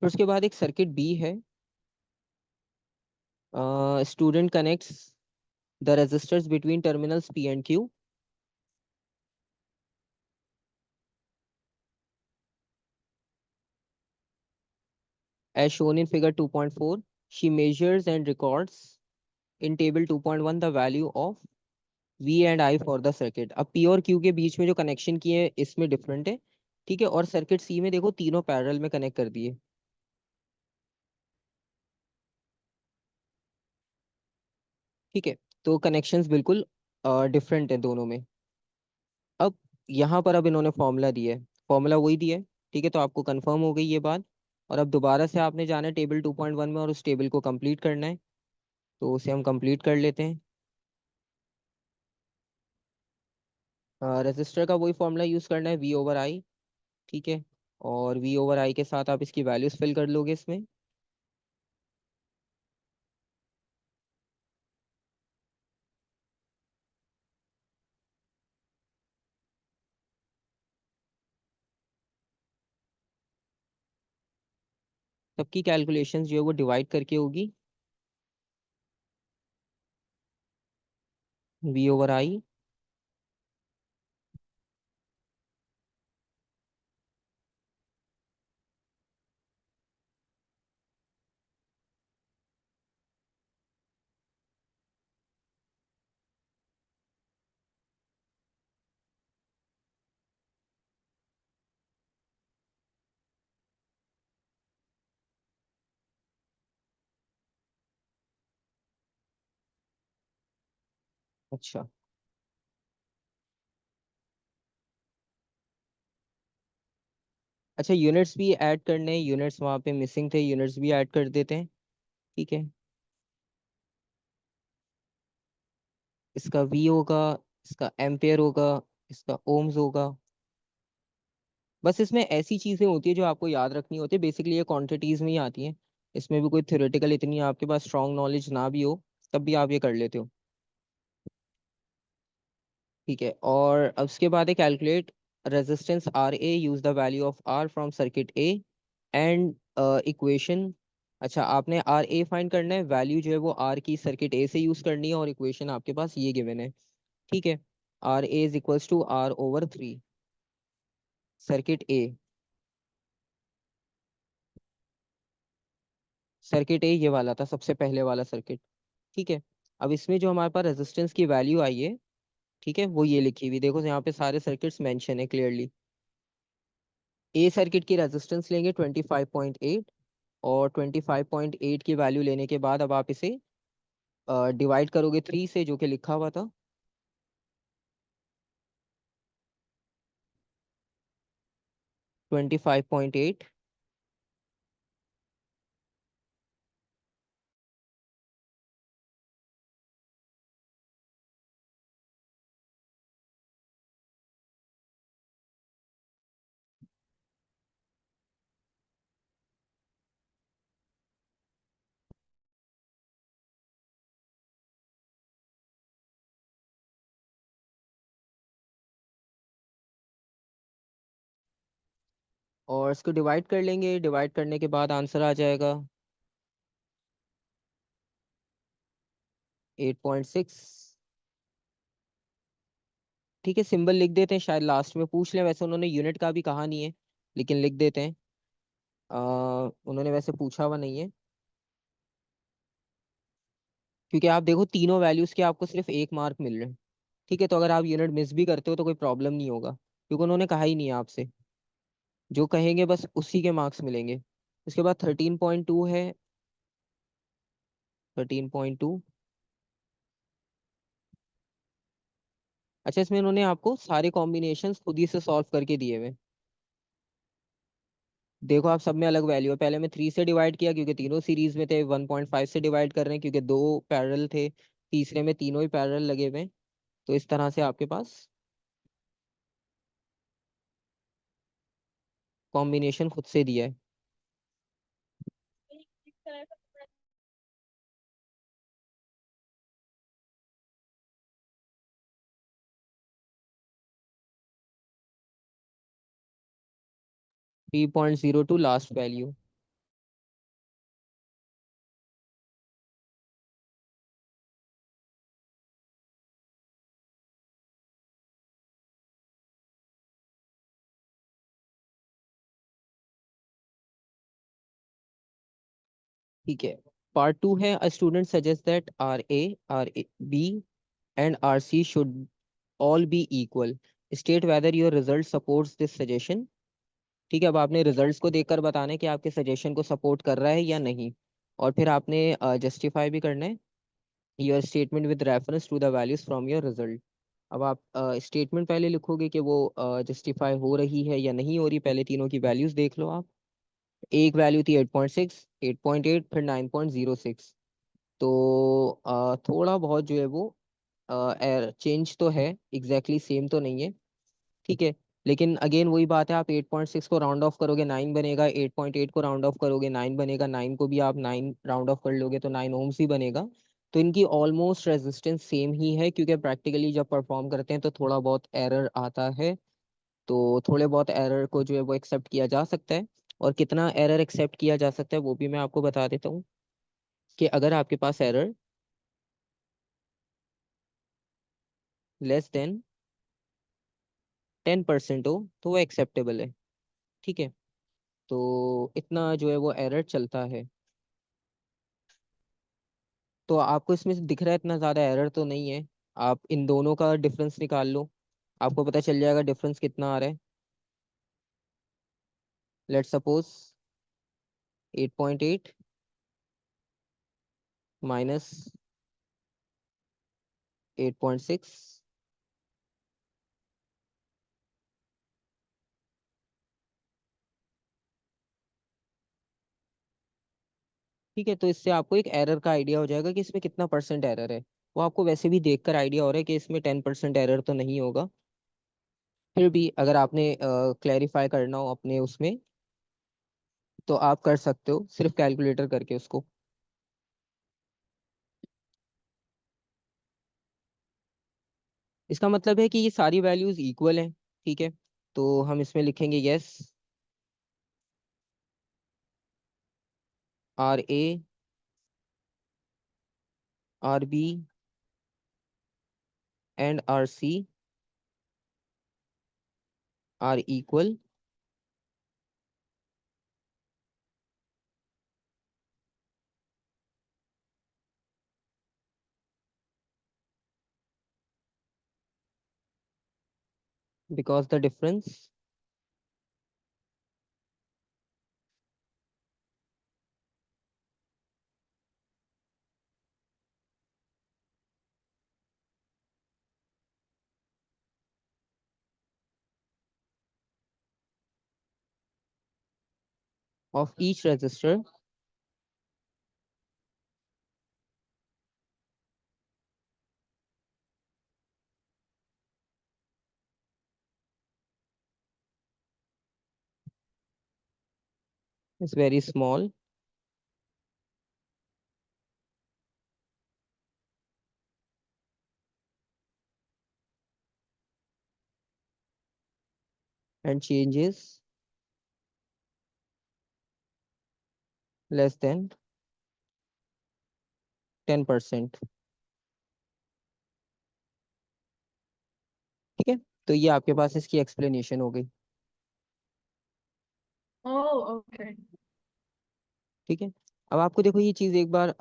फिर उसके बाद एक सर्किट बी है, student connects the resistors between terminals P and Q. As shown in figure 2.4, she measures and records in table 2.1 the value of V and I for the circuit। अब P और Q के बीच में जो connection किए हैं इसमें different है, ठीक है। और सर्किट सी में देखो तीनों पैरेलल में कनेक्ट कर दिए, ठीक है। तो कनेक्शंस बिल्कुल डिफरेंट है दोनों में। अब यहाँ पर अब इन्होंने फॉर्मूला दिया है, फॉर्मूला वही दिया है, ठीक है। तो आपको कंफर्म हो गई ये बात। और अब दोबारा से आपने जाना है टेबल 2.1 में और उस टेबल को कंप्लीट करना है, तो उसे हम कंप्लीट कर लेते हैं। रेजिस्टर का वही फॉर्मूला यूज करना है, V/I, ठीक है। और V/I के साथ आप इसकी वैल्यूज फिल कर लोगे इसमें। सबकी कैलकुलेशंस जो है वो डिवाइड करके होगी, V/I। अच्छा, अच्छा, यूनिट्स भी ऐड करने हैं, यूनिट्स वहाँ पे मिसिंग थे, यूनिट्स भी ऐड कर देते हैं, ठीक है। इसका V होगा, इसका एम्पेयर होगा, इसका ओम्स होगा। बस इसमें ऐसी चीजें होती है जो आपको याद रखनी होती है, बेसिकली ये क्वांटिटीज में ही आती हैं। इसमें भी कोई थ्योरेटिकल इतनी आपके पास स्ट्रांग नॉलेज ना भी हो, तब भी आप ये कर लेते हो, ठीक है। और अब उसके बाद है calculate resistance RA, use the value of R from circuit A and equation. अच्छा, आपने RA फाइंड करना है, वैल्यू जो है वो R की सर्किट ए से यूज करनी है, और इक्वेशन आपके पास ये गिवन है, ठीक है। RA = R/3, सर्किट ए। सर्किट ए ये वाला था, सबसे पहले वाला सर्किट। ठीक है, अब इसमें जो हमारे पास रेजिस्टेंस की वैल्यू आई है, ठीक है, वो ये लिखी हुई, देखो यहाँ पे सारे सर्किट्स मेंशन है क्लियरली। ए सर्किट की रेजिस्टेंस लेंगे 25.8, और 25.8 की वैल्यू लेने के बाद अब आप इसे डिवाइड करोगे 3 से, जो कि लिखा हुआ था 25.8। और इसको डिवाइड कर लेंगे, डिवाइड करने के बाद आंसर आ जाएगा 8.6। ठीक है, सिंबल लिख देते हैं, शायद लास्ट में पूछ लें, वैसे उन्होंने यूनिट का भी कहा नहीं है, लेकिन लिख देते हैं। उन्होंने वैसे पूछा हुआ नहीं है, क्योंकि आप देखो तीनों वैल्यूज के आपको सिर्फ 1 मार्क मिल रहे हैं। ठीक है, तो अगर आप यूनिट मिस भी करते हो तो कोई प्रॉब्लम नहीं होगा, क्योंकि उन्होंने कहा ही नहीं है आपसे, जो कहेंगे बस उसी के मार्क्स मिलेंगे। उसके बाद 13.2 है, 13.2। अच्छा, इसमें उन्होंने आपको सारे कॉम्बिनेशंस खुद ही से सॉल्व करके दिए हुए। देखो आप सब में अलग वैल्यू है, पहले मैं 3 से डिवाइड किया क्योंकि तीनों सीरीज में थे, 1.5 से डिवाइड कर रहे हैं क्योंकि दो पैरेलल थे, तीसरे में तीनों ही पैरेलल लगे हुए हैं। तो इस तरह से आपके पास कॉम्बिनेशन खुद से दिया है। 3.02 लास्ट वैल्यू। ठीक है, पार्ट 2 है, a student suggest that R B and R C should all be equal, state whether your result supports this suggestion. ठीक है, अब आपने रिजल्ट्स को देखकर बताना है कि आपके सजेशन को सपोर्ट कर रहा है या नहीं, और फिर आपने जस्टिफाई भी करना है your statement with reference to the values from your result. अब आप स्टेटमेंट पहले लिखोगे कि वो जस्टिफाई हो रही है या नहीं हो रही, पहले तीनों की वैल्यूज देख लो आप। एक वैल्यू थी 8.6, 8.8, फिर 9.06। तो थोड़ा बहुत जो है वो चेंज तो है, एग्जैक्टली सेम तो नहीं है। ठीक है, लेकिन अगेन वही बात है, आप 8.6 को राउंड ऑफ करोगे 9 बनेगा, 8.8 को राउंड ऑफ करोगे 9 बनेगा, 9 को भी आप 9 राउंड ऑफ कर लोगे तो 9 ओम्स ही बनेगा। तो इनकी ऑलमोस्ट रेजिस्टेंस सेम ही है, क्योंकि प्रैक्टिकली जब परफॉर्म करते हैं तो थोड़ा बहुत एरर आता है। तो थोड़े बहुत एरर को जो है वो एक्सेप्ट किया जा सकता है, और कितना एरर एक्सेप्ट किया जा सकता है वो भी मैं आपको बता देता हूँ, कि अगर आपके पास एरर लेस देन 10% हो तो वो एक्सेप्टेबल है। ठीक है, तो इतना जो है वो एरर चलता है। तो आपको इसमें से दिख रहा है इतना ज़्यादा एरर तो नहीं है, आप इन दोनों का डिफरेंस निकाल लो, आपको पता चल जाएगा डिफरेंस कितना आ रहा है। Let's suppose 8.8 minus 8.6। ठीक है, तो इससे आपको एक एरर का आइडिया हो जाएगा कि इसमें कितना परसेंट एरर है। वो आपको वैसे भी देखकर आइडिया हो रहा है कि इसमें 10% एरर तो नहीं होगा। फिर भी अगर आपने क्लैरिफाई करना हो अपने उसमें, तो आप कर सकते हो सिर्फ कैलकुलेटर करके उसको। इसका मतलब है कि ये सारी वैल्यूज इक्वल हैं। ठीक है, तो हम इसमें लिखेंगे yes, RA, RB and RC are equal. because the difference of each resistor is very small and changes less than 10%। ठीक है, तो ये आपके पास इसकी एक्सप्लेनेशन हो गई। Oh, okay. ठीक है, अब आपको देखो ये चीज एक बार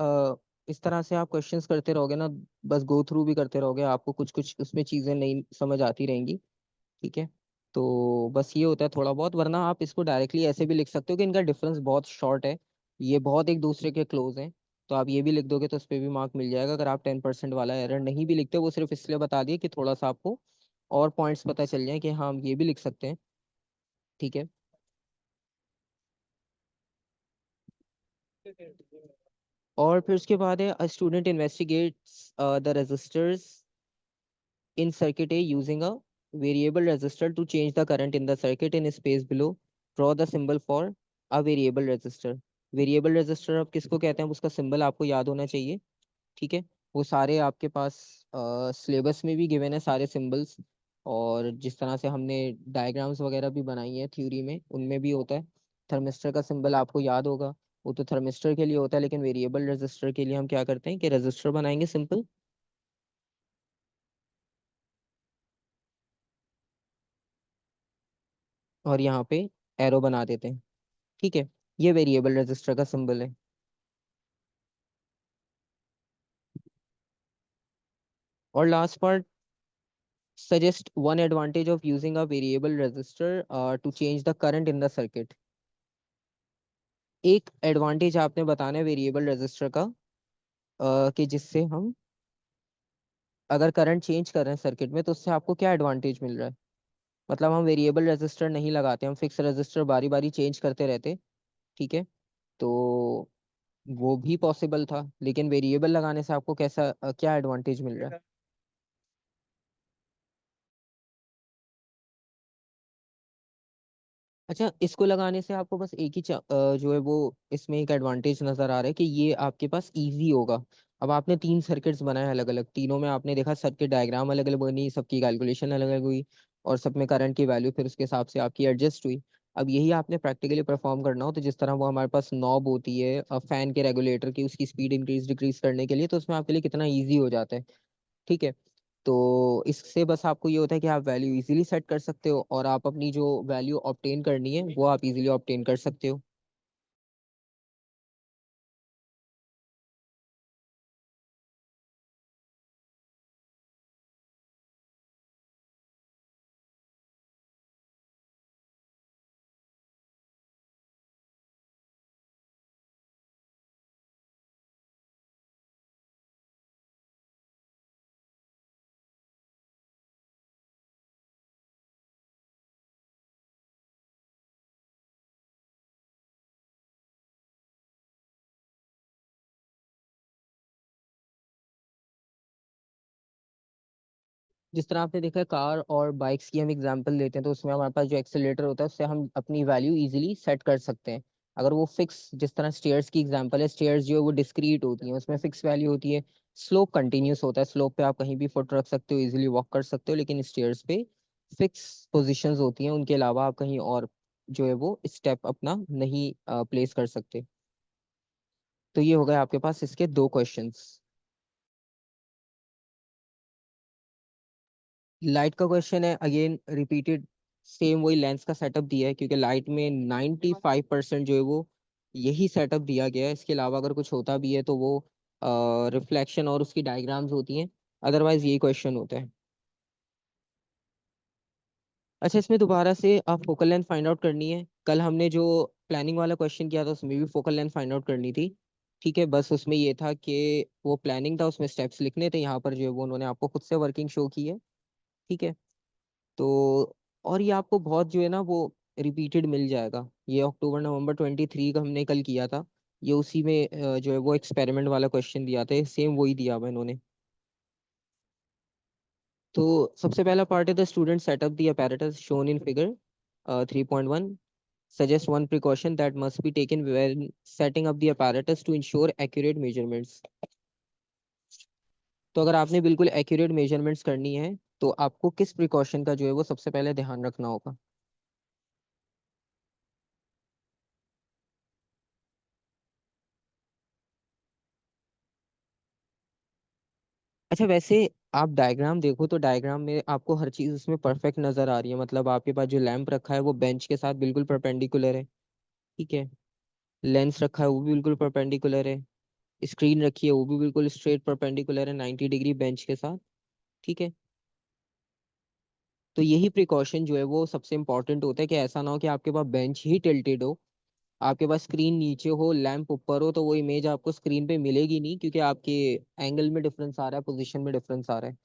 इस तरह से आप क्वेश्चंस करते रहोगे ना, बस गो थ्रू भी करते रहोगे, आपको कुछ कुछ उसमें चीजें नहीं समझ आती रहेंगी। ठीक है, तो बस ये होता है थोड़ा बहुत, वरना आप इसको डायरेक्टली ऐसे भी लिख सकते हो कि इनका डिफरेंस बहुत शॉर्ट है, ये बहुत एक दूसरे के क्लोज हैं, तो आप ये भी लिख दोगे तो उस पर भी मार्क मिल जाएगा। अगर आप 10% वाला एरर नहीं भी लिखते, वो सिर्फ इसलिए बता दिए कि थोड़ा सा आपको और पॉइंट्स पता चल जाए कि हाँ हम ये भी लिख सकते हैं। ठीक है, और फिर उसके बाद है a student investigates the resistors in circuit A using a variable resistor to change the current in the circuit in space below. Draw the symbol for a variable resistor. Variable resistor अब किसको कहते हैं, उसका symbol आपको याद होना चाहिए। ठीक है, वो सारे आपके पास सिलेबस में भी गिवन है सारे सिंबल्स, और जिस तरह से हमने डायग्राम्स वगैरह भी बनाई है थ्योरी में, उनमें भी होता है। थर्मिस्टर का सिंबल आपको याद होगा, वो तो थर्मिस्टर के लिए होता है, लेकिन वेरिएबल रेजिस्टर के लिए हम क्या करते हैं कि रेजिस्टर बनाएंगे सिंपल, और यहाँ पे एरो बना देते हैं। ठीक है, ये वेरिएबल रजिस्टर का सिंबल है। और last part, suggest one advantage of using a variable resistor to change the current in the circuit. एक एडवांटेज आपने बताना है वेरिएबल रजिस्टर का, कि जिससे हम अगर करंट चेंज कर रहे हैं सर्किट में तो उससे आपको क्या एडवांटेज मिल रहा है। मतलब हम वेरिएबल रजिस्टर नहीं लगाते, हम फिक्स रजिस्टर बारी बारी चेंज करते रहते। ठीक है, तो वो भी पॉसिबल था, लेकिन वेरिएबल लगाने से आपको कैसा क्या एडवांटेज मिल रहा है। अच्छा, इसको लगाने से आपको बस एक ही जो है वो इसमें एक एडवांटेज नजर आ रहा है कि ये आपके पास इजी होगा। अब आपने 3 सर्किट्स बनाए अलग अलग, तीनों में आपने देखा सर्किट डायग्राम अलग अलग बनी, सबकी कैलकुलेशन अलग अलग हुई, और सब में करंट की वैल्यू फिर उसके हिसाब से आपकी एडजस्ट हुई। अब यही आपने प्रैक्टिकली परफॉर्म करना हो, तो जिस तरह वो हमारे पास नॉब होती है फैन के रेगुलेटर की, उसकी स्पीड इंक्रीज डिक्रीज करने के लिए, तो उसमें आपके लिए कितना ईजी हो जाता है। ठीक है, तो इससे बस आपको ये होता है कि आप वैल्यू इजीली सेट कर सकते हो, और आप अपनी जो वैल्यू ऑब्टेन करनी है वो आप इजीली ऑब्टेन कर सकते हो। जिस तरह आपने देखा है कार और बाइक्स की हम एग्जांपल लेते हैं, तो उसमें हमारे पास जो एक्सेलेरेटर होता है उससे हम अपनी वैल्यू इजीली सेट कर सकते हैं। अगर वो फिक्स, जिस तरह स्टेयर्स की एग्जांपल है, स्टेयर्स जो है वो डिस्क्रीट होती हैं, उसमें फिक्स वैल्यू होती है। स्लोप कंटिन्यूस होता है, स्लोप पे आप कहीं भी फुट रख सकते हो, इजीली वॉक कर सकते हो, लेकिन स्टेयर्स पे फिक्स पोजिशंस होती हैं, उनके अलावा आप कहीं और जो है वो स्टेप अपना नहीं प्लेस कर सकते। तो ये हो गए आपके पास इसके 2 क्वेश्चंस। लाइट का क्वेश्चन है, अगेन रिपीटेड, सेम वही लेंस का सेटअप दिया है, क्योंकि लाइट में 95% जो है वो यही सेटअप दिया गया है। इसके अलावा अगर कुछ होता भी है तो वो रिफ्लेक्शन और उसकी डायग्राम्स होती हैं, अदरवाइज यही क्वेश्चन होता है। अच्छा, इसमें दोबारा से आप फोकल लेंथ फाइंड आउट करनी है। कल हमने जो प्लानिंग वाला क्वेश्चन किया था उसमें भी फोकल लेंथ फाइंड आउट करनी थी। ठीक है, बस उसमें ये था कि वो प्लानिंग था, उसमें स्टेप्स लिखने थे। यहाँ पर जो है वो उन्होंने आपको खुद से वर्किंग शो की है। ठीक है, तो और ये आपको बहुत जो है ना वो रिपीटेड मिल जाएगा। ये अक्टूबर नवंबर 23 का हमने कल किया था। ये उसी में जो है वो एक्सपेरिमेंट वाला क्वेश्चन दिया था, सेम वही दिया हुआ इन्होंने। तो सबसे पहला पार्ट है the student setup the apparatus shown in figure 3.1 suggest one precaution that must be taken when setting up the apparatus to ensure accurate measurements। तो अगर आपने बिल्कुल एक्यूरेट मेजरमेंट्स करनी है तो आपको किस प्रिकॉशन का जो है वो सबसे पहले ध्यान रखना होगा। अच्छा, वैसे आप डायग्राम देखो तो डायग्राम में आपको हर चीज उसमें परफेक्ट नजर आ रही है। मतलब आपके पास जो लैंप रखा है वो बेंच के साथ बिल्कुल परपेंडिकुलर है। ठीक है, लेंस रखा है वो भी बिल्कुल परपेंडिकुलर है। स्क्रीन रखी है वो भी बिल्कुल स्ट्रेट परपेंडिकुलर है 90 डिग्री बेंच के साथ। ठीक है, तो यही प्रिकॉशन जो है वो सबसे इंपॉर्टेंट होता है कि ऐसा ना हो कि आपके पास बेंच ही टिल्टेड हो, आपके पास स्क्रीन नीचे हो, लैंप ऊपर हो, तो वो इमेज आपको स्क्रीन पे मिलेगी नहीं, क्योंकि आपके एंगल में डिफरेंस आ रहा है, पोजीशन में डिफरेंस आ रहा है।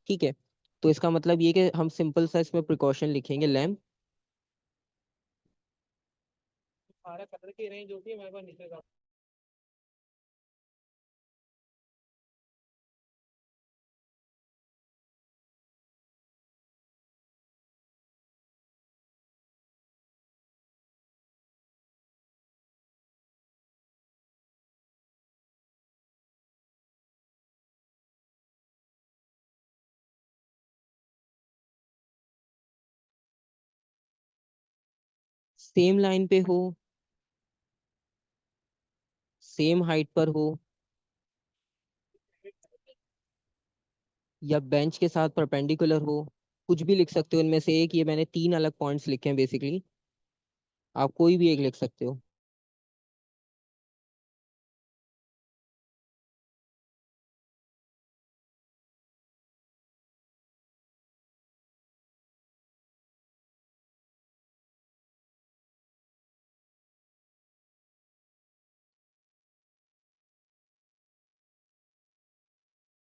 ठीक है, तो इसका मतलब ये कि हम सिंपल सा इसमें प्रिकॉशन लिखेंगे लैंप। सारा कलर की रेंज होती है मेरे पास नीचे का। सेम लाइन पे हो, सेम हाइट पर हो, या बेंच के साथ परपेंडिकुलर हो, कुछ भी लिख सकते हो इनमें से एक। ये मैंने तीन अलग पॉइंट्स लिखे हैं बेसिकली, आप कोई भी एक लिख सकते हो।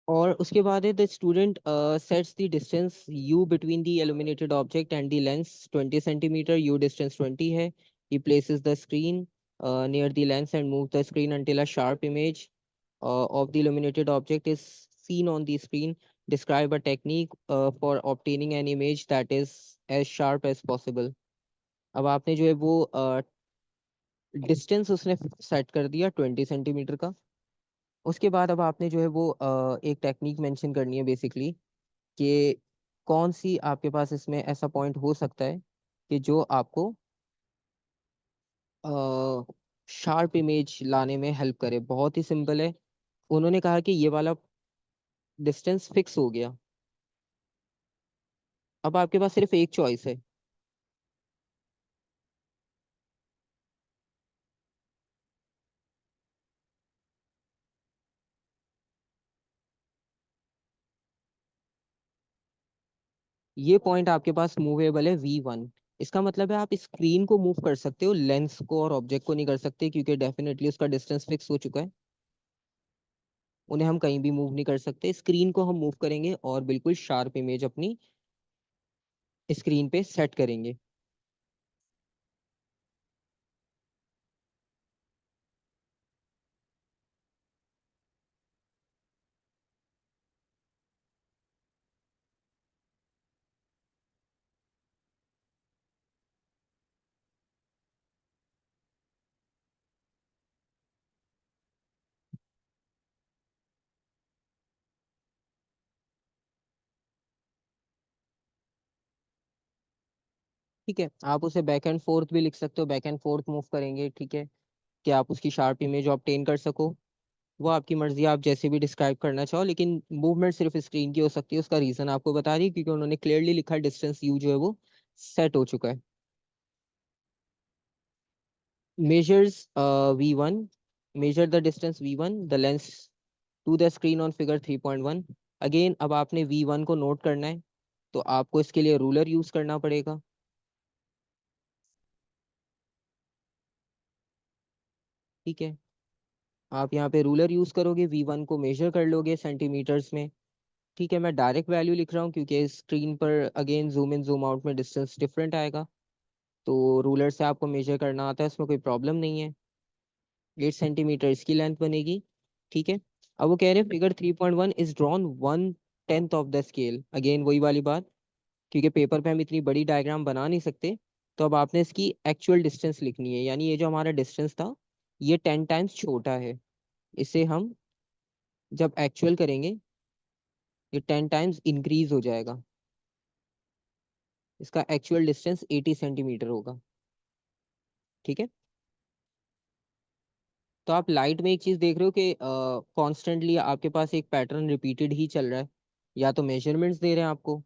और उसके बाद है the student sets the distance u between the illuminated object and the lens 20 centimetre, u distance 20 है। he places the screen near the lens and moves the screen until a sharp image of the illuminated object is seen on the screen। describe a technique for obtaining an image that is as sharp as possible। अब आपने जो है वो distance उसने set कर दिया 20 centimetre का। उसके बाद अब आपने जो है वो एक टेक्निक मेंशन करनी है बेसिकली, कि कौन सी आपके पास इसमें ऐसा पॉइंट हो सकता है कि जो आपको शार्प इमेज लाने में हेल्प करे। बहुत ही सिंपल है, उन्होंने कहा कि ये वाला डिस्टेंस फिक्स हो गया। अब आपके पास सिर्फ एक चॉइस है। ये पॉइंट आपके पास मूवेबल है V1। इसका मतलब है आप स्क्रीन को मूव कर सकते हो, लेंस को और ऑब्जेक्ट को नहीं कर सकते, क्योंकि डेफिनेटली उसका डिस्टेंस फिक्स हो चुका है। उन्हें हम कहीं भी मूव नहीं कर सकते। स्क्रीन को हम मूव करेंगे और बिल्कुल शार्प इमेज अपनी स्क्रीन पे सेट करेंगे। ठीक है, आप उसे बैक एंड फोर्थ भी लिख सकते हो, बैक एंड फोर्थ मूव करेंगे। ठीक है, कि आप उसकी शार्प इमेज ऑब्टेन कर सको। वो आपकी मर्जी, आप जैसे भी डिस्क्राइब करना चाहो, लेकिन मूवमेंट सिर्फ स्क्रीन की हो सकती है। उसका रीजन आपको बता रही है, क्योंकि उन्होंने क्लियरली लिखा डिस्टेंस यू जो है वो सेट हो चुका है। measures V1, measure the distance V1 the lens to the screen on figure 3.1। Again अब आपने V1 को नोट करना है। तो आपको इसके लिए रूलर यूज करना पड़ेगा। ठीक है, आप यहाँ पे रूलर यूज करोगे, V1 को मेजर कर लोगे सेंटीमीटर्स में। ठीक है, मैं डायरेक्ट वैल्यू लिख रहा हूँ क्योंकि स्क्रीन पर again zoom in zoom out में डिस्टेंस डिफरेंट आएगा। तो रूलर से आपको मेजर करना आता है, उसमें कोई प्रॉब्लम नहीं है। 8 सेंटीमीटर इसकी लेंथ बनेगी। ठीक है, अब वो कह रहे हैं figure 3.1 is drawn 1/10 of the scale. Again वही वाली बात, क्योंकि पेपर पे हम इतनी बड़ी डायग्राम बना नहीं सकते, तो अब आपने इसकी एक्चुअल डिस्टेंस लिखनी है, यानी ये जो हमारा डिस्टेंस था ये 10 टाइम्स छोटा है। इसे हम जब एक्चुअल करेंगे ये 10 टाइम्स इंक्रीज हो जाएगा। इसका एक्चुअल डिस्टेंस 80 सेंटीमीटर होगा। ठीक है, तो आप लाइट में एक चीज देख रहे हो कि कॉन्स्टेंटली आपके पास एक पैटर्न रिपीटेड ही चल रहा है। या तो मेजरमेंट्स दे रहे हैं आपको,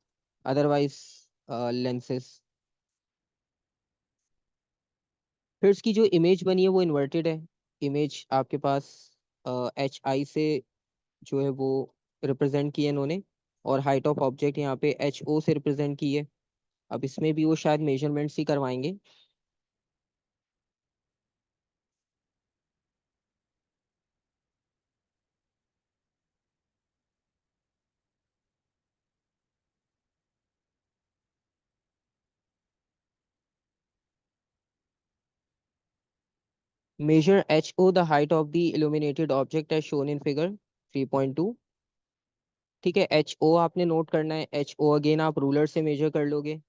अदरवाइज लेंसेस। फिर इसकी जो इमेज बनी है वो इन्वर्टेड है। इमेज आपके पास HI से जो है वो रिप्रेजेंट की है इन्होंने, और हाइट ऑफ ऑब्जेक्ट यहाँ पे HO से रिप्रेजेंट की है। अब इसमें भी वो शायद मेजरमेंट्स ही करवाएंगे। Measure HO, the height of the illuminated object as shown in figure 3.2। ठीक है, HO आपने नोट करना है। HO अगेन आप रूलर से मेजर कर लोगे।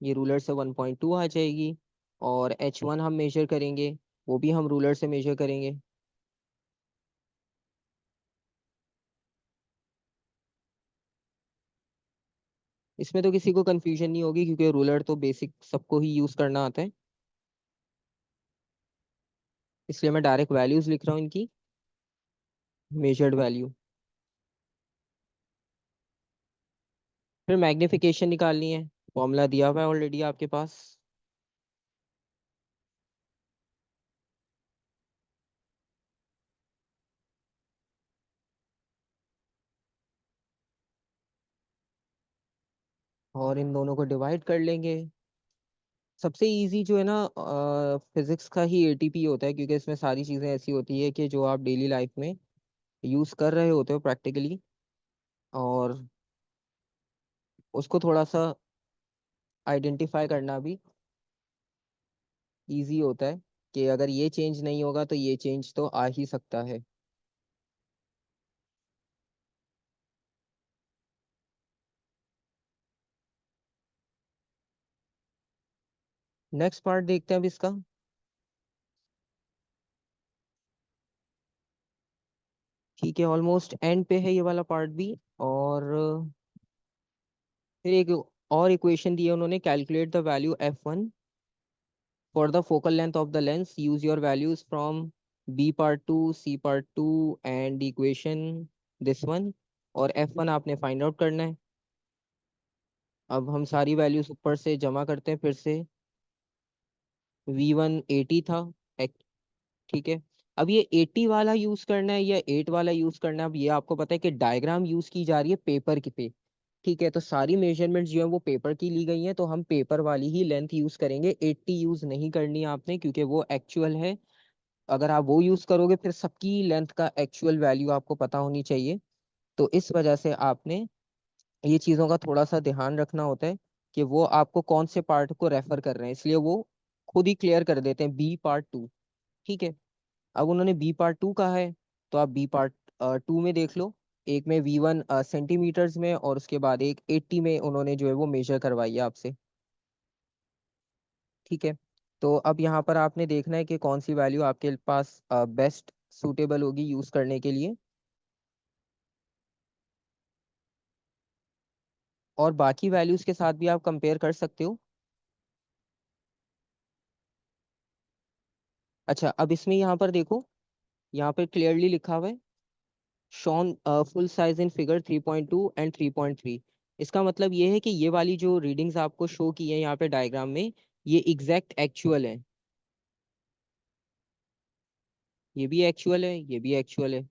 ये रूलर से 1.2 आ जाएगी। और H1 हम मेजर करेंगे, वो भी हम रूलर से मेजर करेंगे। इसमें तो किसी को कंफ्यूजन नहीं होगी क्योंकि रूलर तो बेसिक सबको ही यूज करना आता है, इसलिए मैं डायरेक्ट वैल्यूज लिख रहा हूँ इनकी, मेजर्ड वैल्यू। फिर मैग्निफिकेशन निकालनी है, फॉर्मूला दिया हुआ है ऑलरेडी आपके पास। और इन दोनों को डिवाइड कर लेंगे। सबसे इजी जो है ना फिजिक्स का ही ATP होता है, क्योंकि इसमें सारी चीज़ें ऐसी होती है कि जो आप डेली लाइफ में यूज़ कर रहे होते हो प्रैक्टिकली, और उसको थोड़ा सा आइडेंटिफाई करना भी इजी होता है कि अगर ये चेंज नहीं होगा तो ये चेंज तो आ ही सकता है। नेक्स्ट पार्ट देखते हैं अब इसका। ठीक है, ऑलमोस्ट एंड पे है ये वाला पार्ट भी। और फिर एक और इक्वेशन दी है उन्होंने, calculate the value F1 for the focal length of the lens, use your values from B part 2, C part 2 and the equation this one। और F1 आपने फाइंड आउट करना है। अब हम सारी वैल्यूज ऊपर से जमा करते हैं फिर से। V1 80 था। ठीक है, अब ये 80 वाला यूज करना है या 8 वाला यूज करना है, अब ये आपको पता है कि डायग्राम यूज की जा रही है पेपर की पे। ठीक है, तो सारी मेजरमेंट्स जो है वो पेपर की ली गई हैं, तो हम पेपर वाली ही लेंथ यूज करेंगे। 80 यूज नहीं करनी है आपने, क्योंकि वो एक्चुअल है। अगर आप वो यूज करोगे फिर सबकी लेंथ का एक्चुअल वैल्यू आपको पता होनी चाहिए। तो इस वजह से आपने ये चीज़ों का थोड़ा सा ध्यान रखना होता है कि वो आपको कौन से पार्ट को रेफर कर रहे हैं, इसलिए वो खुद ही क्लियर कर देते हैं B part 2। ठीक है, अब उन्होंने B part 2 कहा है, तो आप B part 2 में देख लो। एक में V1 सेंटीमीटर्स में, और उसके बाद एक 80 में उन्होंने जो है वो मेजर करवाई है आपसे। ठीक है, तो अब यहाँ पर आपने देखना है कि कौन सी वैल्यू आपके पास बेस्ट सूटेबल होगी यूज करने के लिए। और बाकी वैल्यूज के साथ भी आप कंपेयर कर सकते हो। अच्छा, अब इसमें यहाँ पर देखो, यहाँ पर क्लियरली लिखा हुआ है shown full size in figure 3.2 and 3.3। इसका मतलब ये है कि ये वाली जो रीडिंग्स आपको शो की है यहाँ पे डायग्राम में, ये एग्जैक्ट एक्चुअल है। ये भी एक्चुअल है, ये भी एक्चुअल है।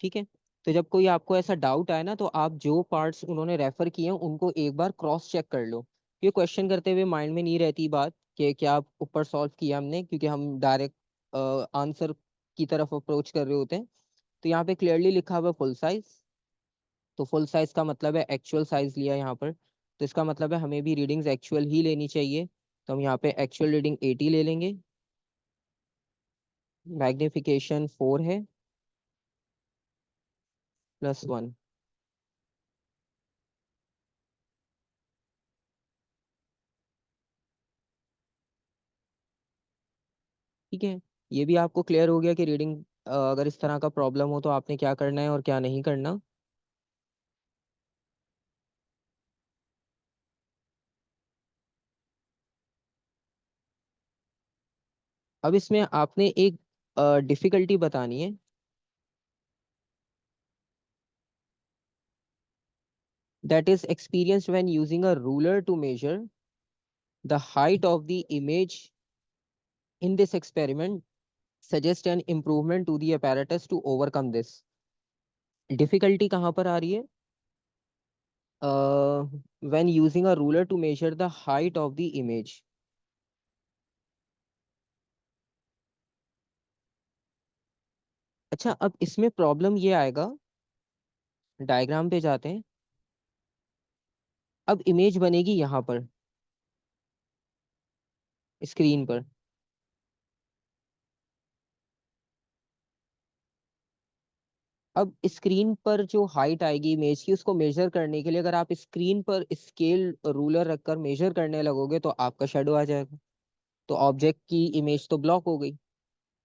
ठीक है। तो जब कोई आपको ऐसा डाउट आए ना, तो आप जो पार्ट्स उन्होंने रेफर किए हैं उनको एक बार क्रॉस चेक कर लो। ये क्वेश्चन करते हुए माइंड में नहीं रहती बात कि क्या ऊपर सॉल्व किया हमने, क्योंकि हम डायरेक्ट आंसर की तरफ अप्रोच कर रहे होते हैं। तो यहाँ पे क्लियरली लिखा हुआ फुल साइज। तो फुल साइज का मतलब है एक्चुअल साइज लिया यहाँ पर। तो इसका मतलब है हमें भी रीडिंग्स एक्चुअल ही लेनी चाहिए। तो हम यहाँ पे एक्चुअल रीडिंग 80 ले लेंगे। मैग्निफिकेशन 4 है, +1। ठीक है। ये भी आपको क्लियर हो गया कि रीडिंग अगर इस तरह का प्रॉब्लम हो तो आपने क्या करना है और क्या नहीं करना। अब इसमें आपने एक डिफिकल्टी बतानी है। That is experience when using a ruler to measure the height of the image in this experiment, suggest an improvement to the apparatus to overcome this. Difficulty कहाँ पर आ रही है? When using a ruler to measure the height of the image. अच्छा, अब इसमें problem ये आएगा। डायग्राम पे जाते हैं। अब इमेज बनेगी यहाँ पर स्क्रीन पर। अब स्क्रीन पर जो हाइट आएगी इमेज की, उसको मेजर करने के लिए अगर आप स्क्रीन पर स्केल रूलर रखकर मेजर करने लगोगे तो आपका शेडो आ जाएगा। तो ऑब्जेक्ट की इमेज तो ब्लॉक हो गई।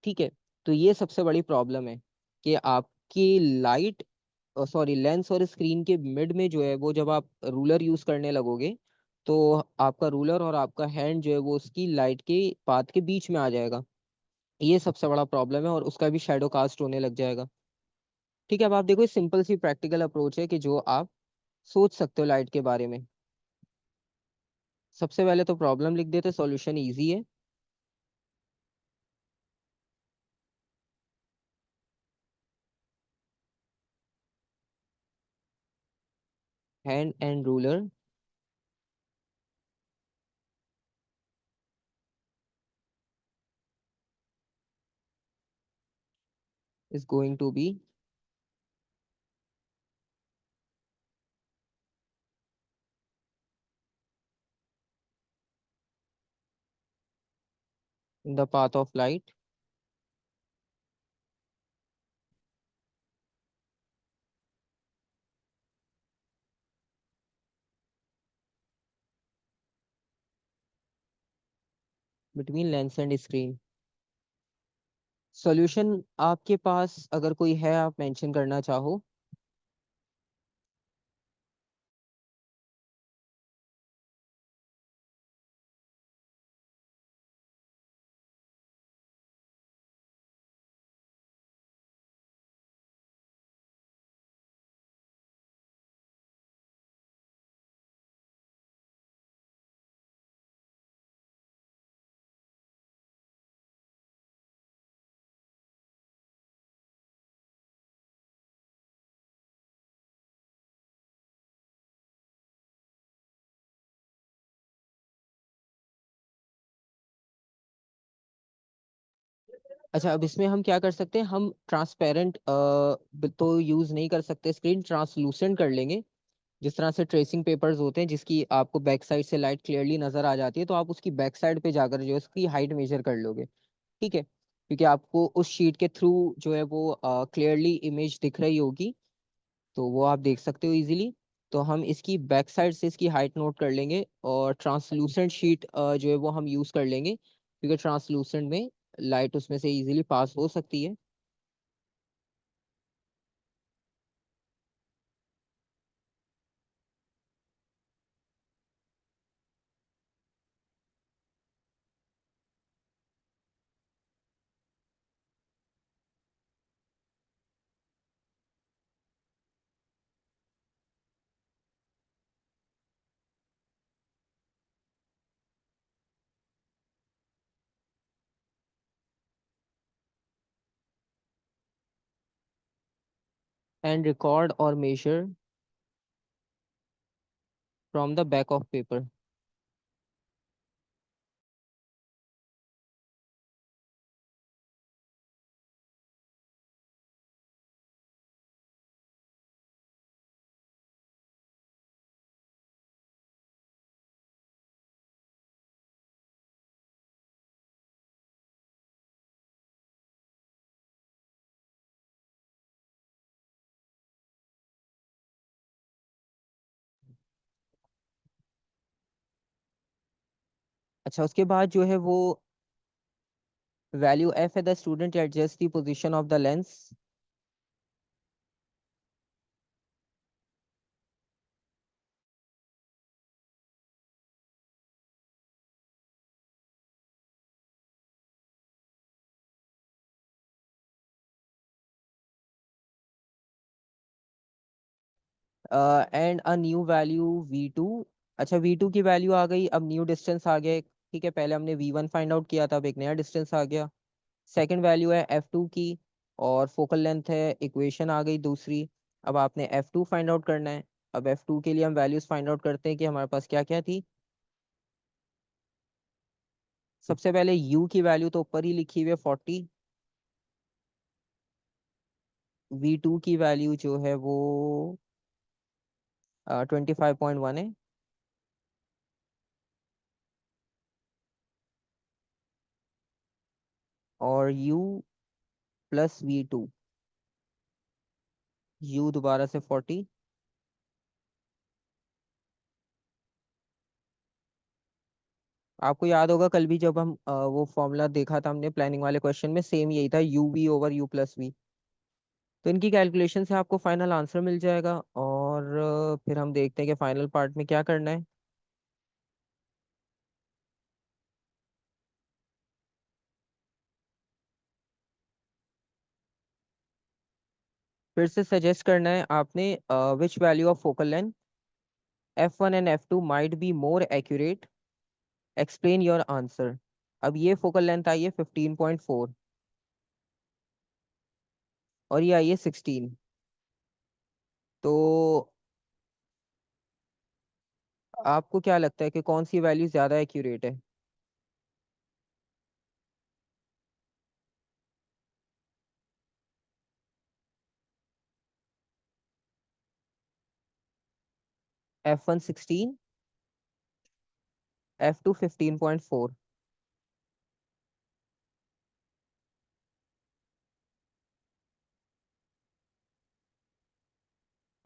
ठीक है। तो ये सबसे बड़ी प्रॉब्लम है कि आपकी लाइट, सॉरी, लेंस और स्क्रीन के मिड में जो है वो जब आप रूलर यूज करने लगोगे तो आपका रूलर और आपका हैंड जो है वो उसकी लाइट के पाथ के बीच में आ जाएगा। ये सबसे बड़ा प्रॉब्लम है और उसका भी शेडो कास्ट होने लग जाएगा। ठीक है। अब आप देखो, सिंपल सी प्रैक्टिकल अप्रोच है कि जो आप सोच सकते हो लाइट के बारे में। सबसे पहले तो प्रॉब्लम लिख देते, सॉल्यूशन इजी है। Hand and ruler is going to be in the path of light between lens and screen. Solution आपके पास अगर कोई है, आप मेंशन करना चाहो। अच्छा, अब इसमें हम क्या कर सकते हैं? हम ट्रांसपेरेंट तो यूज नहीं कर सकते, स्क्रीन ट्रांसलूसेंट कर लेंगे। जिस तरह से ट्रेसिंग पेपर्स होते हैं जिसकी आपको बैक साइड से लाइट क्लियरली नजर आ जाती है, तो आप उसकी बैक साइड पे जाकर जो है उसकी हाइट मेजर कर लोगे। ठीक है, क्योंकि आपको उस शीट के थ्रू जो है वो क्लियरली इमेज दिख रही होगी। तो वो आप देख सकते हो इजीली। तो हम इसकी बैक साइड से इसकी हाइट नोट कर लेंगे और ट्रांसलूसेंट शीट जो है वो हम यूज कर लेंगे, क्योंकि ट्रांसलूसेंट में लाइट उसमें से इजीली पास हो सकती है। and record or measure from the back of paper. अच्छा, उसके बाद जो है वो वैल्यू एफ है, the student adjust the position of the lens and a new value V2। अच्छा, V2 की वैल्यू आ गई, अब न्यू डिस्टेंस आ गया। ठीक है, पहले हमने V1 फाइंड आउट किया था, अब एक नया डिस्टेंस आ गया। सेकंड वैल्यू है F2 की, और फोकल लेंथ है, इक्वेशन आ गई दूसरी। अब आपने F2 फाइंड आउट करना है। अब F2 के लिए हम वैल्यूज फाइंड आउट करते हैं कि हमारे पास क्या क्या थी। सबसे पहले U की वैल्यू तो ऊपर ही लिखी हुई है 40। V2 की वैल्यू जो है वो 25.1 है। और U प्लस V2, U दोबारा से 40। आपको याद होगा कल भी जब हम वो फॉर्मूला देखा था हमने प्लानिंग वाले क्वेश्चन में, सेम यही था, UV/U+V। तो इनकी कैलकुलेशन से आपको फाइनल आंसर मिल जाएगा, और फिर हम देखते हैं कि फाइनल पार्ट में क्या करना है। फिर से सजेस्ट करना है आपने, which value of focal length F1 and F2 might be more accurate, explain your answer. अब ये फोकल लेंथ आई है 15.4, और ये आई है 16। तो आपको क्या लगता है कि कौन सी वैल्यू ज़्यादा एक्यूरेट है? F1 16, F2 15.4।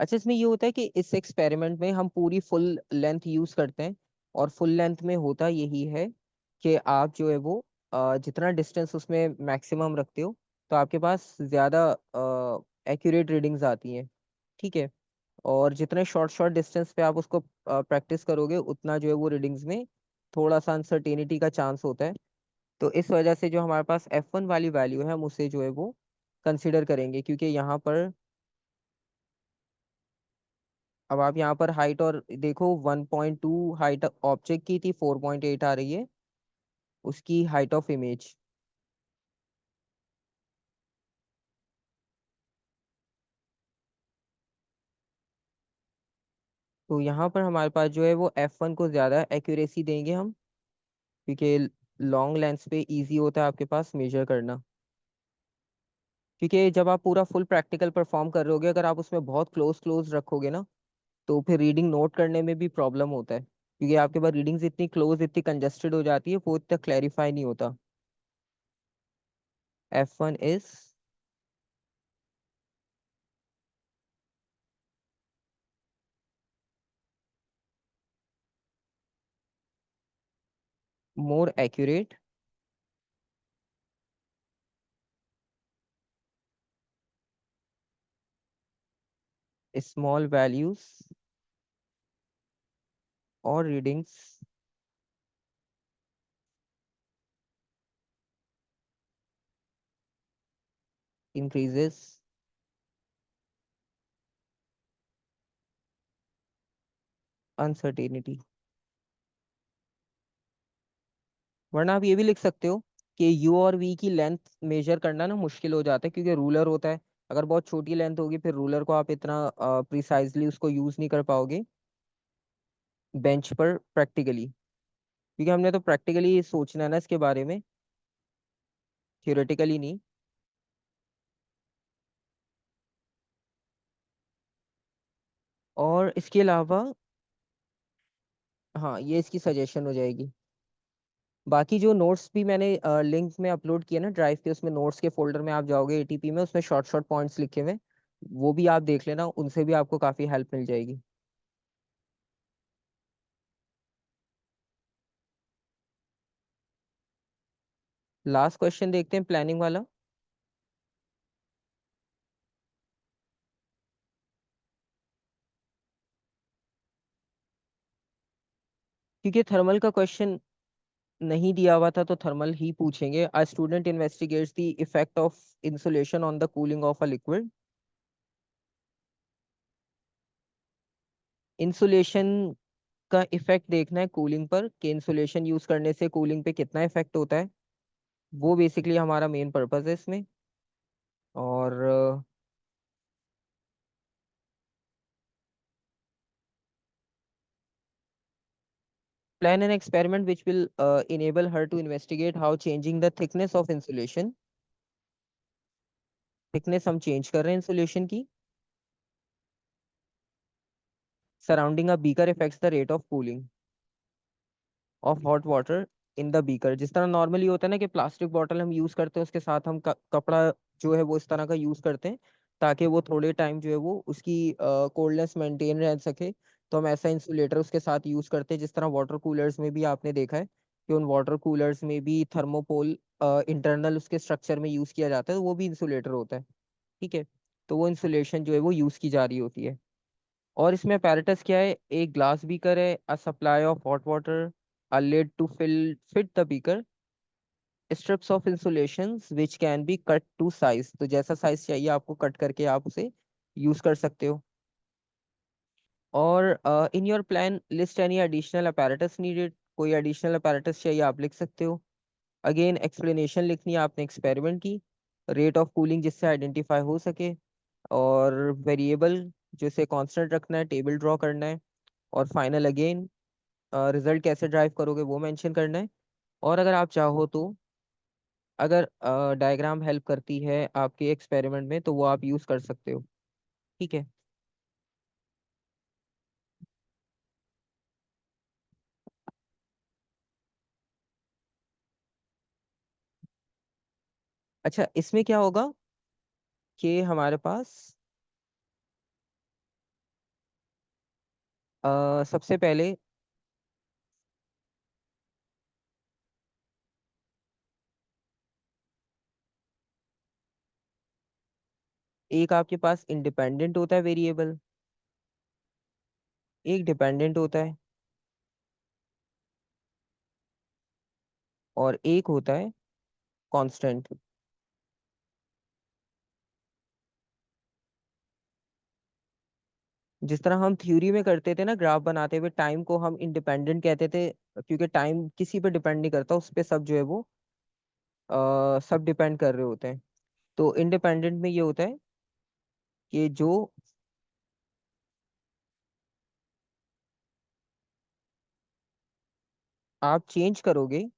अच्छा, इसमें ये होता है कि इस एक्सपेरिमेंट में हम पूरी फुल लेंथ यूज करते हैं, और फुल लेंथ में होता यही है कि आप जो है वो जितना डिस्टेंस उसमें मैक्सिमम रखते हो, तो आपके पास ज़्यादा एक्यूरेट रीडिंग्स आती हैं। ठीक है, और जितने शॉर्ट शॉर्ट डिस्टेंस पे आप उसको प्रैक्टिस करोगे, उतना जो है वो रीडिंग्स में थोड़ा सा अनसर्टेनिटी का चांस होता है। तो इस वजह से जो हमारे पास F1 वाली वैल्यू है, हम उसे जो है वो कंसिडर करेंगे, क्योंकि यहाँ पर अब आप यहाँ पर हाइट और देखो, 1.2 हाइट ऑब्जेक्ट की थी, 4.8 आ रही है उसकी हाइट ऑफ इमेज। तो यहाँ पर हमारे पास जो है वो F1 को ज़्यादा एक्यूरेसी देंगे हम, क्योंकि लॉन्ग लेंस पे इजी होता है आपके पास मेजर करना। क्योंकि जब आप पूरा फुल प्रैक्टिकल परफॉर्म कर रहे होगे, अगर आप उसमें बहुत क्लोज क्लोज रखोगे ना, तो फिर रीडिंग नोट करने में भी प्रॉब्लम होता है, क्योंकि आपके पास रीडिंग्स इतनी क्लोज, इतनी कंजेस्टेड हो जाती है, वो इतना क्लैरिफाई नहीं होता। F1 is more accurate, small values और रीडिंग्स increases uncertainty। वरना आप ये भी लिख सकते हो कि U और V की लेंथ मेजर करना ना मुश्किल हो जाता है, क्योंकि रूलर होता है, अगर बहुत छोटी लेंथ होगी फिर रूलर को आप इतना प्रिसाइजली उसको यूज नहीं कर पाओगे बेंच पर प्रैक्टिकली, क्योंकि हमने तो प्रैक्टिकली सोचना है ना इसके बारे में, थियोरेटिकली नहीं। और इसके अलावा हाँ, ये इसकी सजेशन हो जाएगी। बाकी जो नोट्स भी मैंने लिंक में अपलोड किए ना ड्राइव पे, उसमें नोट्स के फोल्डर में आप जाओगे एटीपी में, उसमें शॉर्ट शॉर्ट पॉइंट्स लिखे हुए हैं, वो भी आप देख लेना, उनसे भी आपको काफ़ी हेल्प मिल जाएगी। लास्ट क्वेश्चन देखते हैं प्लानिंग वाला। क्योंकि थर्मल का क्वेश्चन नहीं दिया हुआ था तो थर्मल ही पूछेंगे। A student investigates the effect of insulation on the cooling of a liquid. Insulation का इफेक्ट देखना है कूलिंग पर, कि इंसुलेशन यूज करने से कूलिंग पे कितना इफेक्ट होता है, वो बेसिकली हमारा मेन पर्पस है इसमें। और plan an experiment which will enable her to investigate how changing the thickness of insulation, thickness हम चेंज कर रहे हैं इंसुलेशन की, surrounding a beaker effects the rate of cooling of hot water in the beaker. जिस तरह normally होता है ना कि प्लास्टिक बॉटल हम यूज करते हैं उसके साथ हम कपड़ा जो है वो इस तरह का यूज करते हैं ताकि वो थोड़े टाइम जो है वो उसकी कोल्डनेस मेंटेन रह सके, तो हम ऐसा इंसुलेटर उसके साथ यूज करते हैं। जिस तरह वाटर कूलर्स में भी आपने देखा है कि उन वाटर कूलर्स में भी थर्मोपोल इंटरनल उसके स्ट्रक्चर में यूज किया जाता है, तो वो भी इंसुलेटर होता है। ठीक है, तो वो इंसुलेशन जो है वो यूज की जा रही होती है। और इसमें apparatus क्या है, एक ग्लास बीकर है, a supply of hot water, a lid to fill fit the beaker, strips of insulation which can be cut to size, तो जैसा साइज चाहिए आपको कट करके आप उसे यूज कर सकते हो। और in your plan list any additional apparatus needed, कोई एडिशनल apparatus चाहिए आप लिख सकते हो। अगेन एक्सप्लेनेशन लिखनी है आपने एक्सपेरिमेंट की, रेट ऑफ कूलिंग जिससे आइडेंटिफाई हो सके, और वेरिएबल जिसे कांस्टेंट रखना है, टेबल ड्रॉ करना है, और फाइनल अगेन रिजल्ट कैसे ड्राइव करोगे वो मेंशन करना है। और अगर आप चाहो तो, अगर डायग्राम हेल्प करती है आपके एक्सपेरिमेंट में तो वो आप यूज कर सकते हो। ठीक है। अच्छा, इसमें क्या होगा कि हमारे पास सबसे पहले एक आपके पास इंडिपेंडेंट होता है वेरिएबल, एक डिपेंडेंट होता है, और एक होता है कांस्टेंट। जिस तरह हम थ्योरी में करते थे ना ग्राफ बनाते हुए, टाइम को हम इंडिपेंडेंट कहते थे, क्योंकि टाइम किसी पे डिपेंड नहीं करता, उस पे सब जो है वो सब डिपेंड कर रहे होते हैं। तो इंडिपेंडेंट में ये होता है कि जो आप चेंज करोगे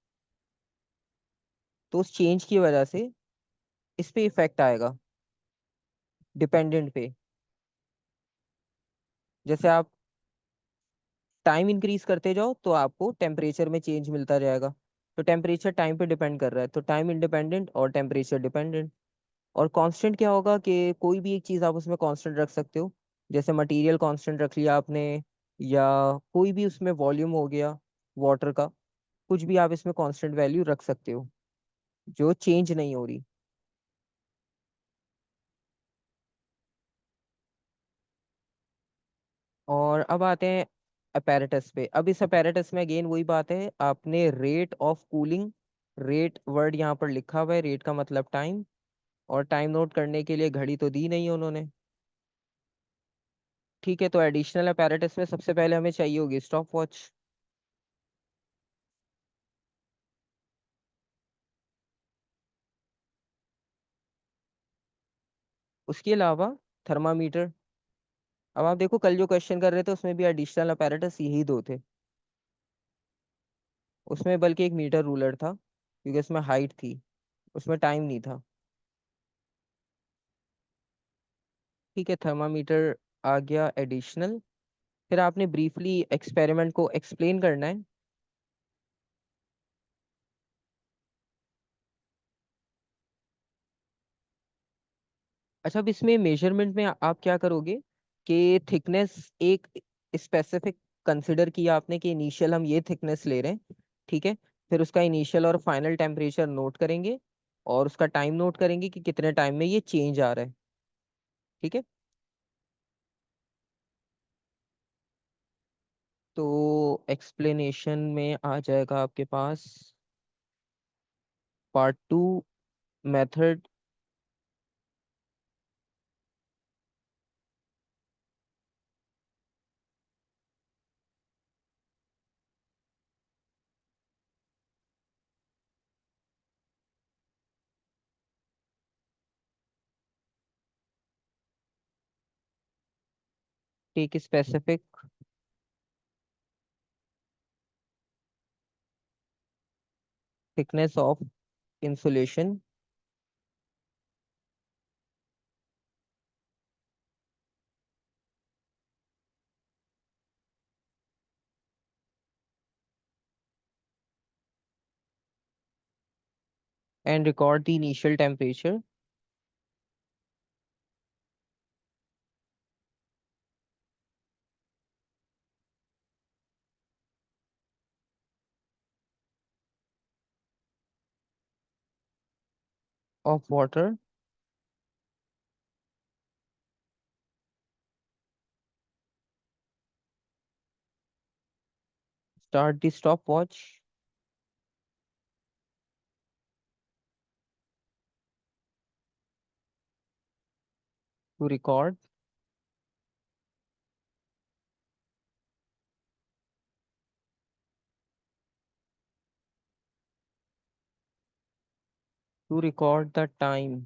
तो उस चेंज की वजह से इस पे इफेक्ट आएगा डिपेंडेंट पे। जैसे आप टाइम इंक्रीज करते जाओ तो आपको टेम्परेचर में चेंज मिलता जाएगा, तो टेम्परेचर टाइम पे डिपेंड कर रहा है, तो टाइम इंडिपेंडेंट और टेम्परेचर डिपेंडेंट। और कांस्टेंट क्या होगा कि कोई भी एक चीज़ आप उसमें कांस्टेंट रख सकते हो, जैसे मटेरियल कांस्टेंट रख लिया आपने, या कोई भी उसमें वॉल्यूम हो गया वाटर का, कुछ भी आप इसमें कांस्टेंट वैल्यू रख सकते हो जो चेंज नहीं हो रही। और अब आते हैं अपैरेटस पे। अब इस अपैरेटस में अगेन वही बात है, आपने rate of cooling, rate word यहाँ पर लिखा हुआ है, रेट का मतलब टाइम, और टाइम नोट करने के लिए घड़ी तो दी नहीं उन्होंने। ठीक है, तो एडिशनल अपैरेटस में सबसे पहले हमें चाहिए होगी स्टॉप वॉच। उसके अलावा थर्मामीटर। अब आप देखो कल जो क्वेश्चन कर रहे थे उसमें भी एडिशनल अपैरेटस यही दो थे। उसमें बल्कि एक मीटर रूलर था क्योंकि उसमें हाइट थी, उसमें टाइम नहीं था। ठीक है, थर्मामीटर आ गया एडिशनल। फिर आपने ब्रीफली एक्सपेरिमेंट को एक्सप्लेन करना है। अच्छा, अब इसमें मेजरमेंट में आप क्या करोगे कि थिकनेस एक स्पेसिफिक कंसिडर किया आपने कि इनिशियल हम ये थिकनेस ले रहे हैं। ठीक है, फिर उसका इनिशियल और फाइनल टेम्परेचर नोट करेंगे और उसका टाइम नोट करेंगे कि कितने टाइम में ये चेंज आ रहा है। ठीक है, तो एक्सप्लेनेशन में आ जाएगा आपके पास part two, method. Take specific thickness of insulation and record the initial temperature of water. Start the stop watch to record the time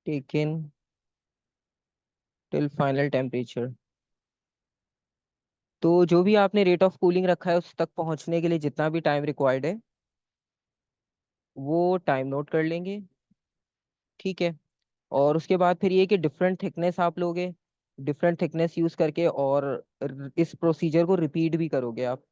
taken till final temperature. तो जो भी आपने रेट ऑफ कूलिंग रखा है उस तक पहुंचने के लिए जितना भी टाइम रिक्वायर्ड है वो टाइम नोट कर लेंगे। ठीक है, और उसके बाद फिर ये कि डिफरेंट थिकनेस आप लोगे, डिफरेंट थिकनेस यूज करके, और इस प्रोसीजर को रिपीट भी करोगे आप।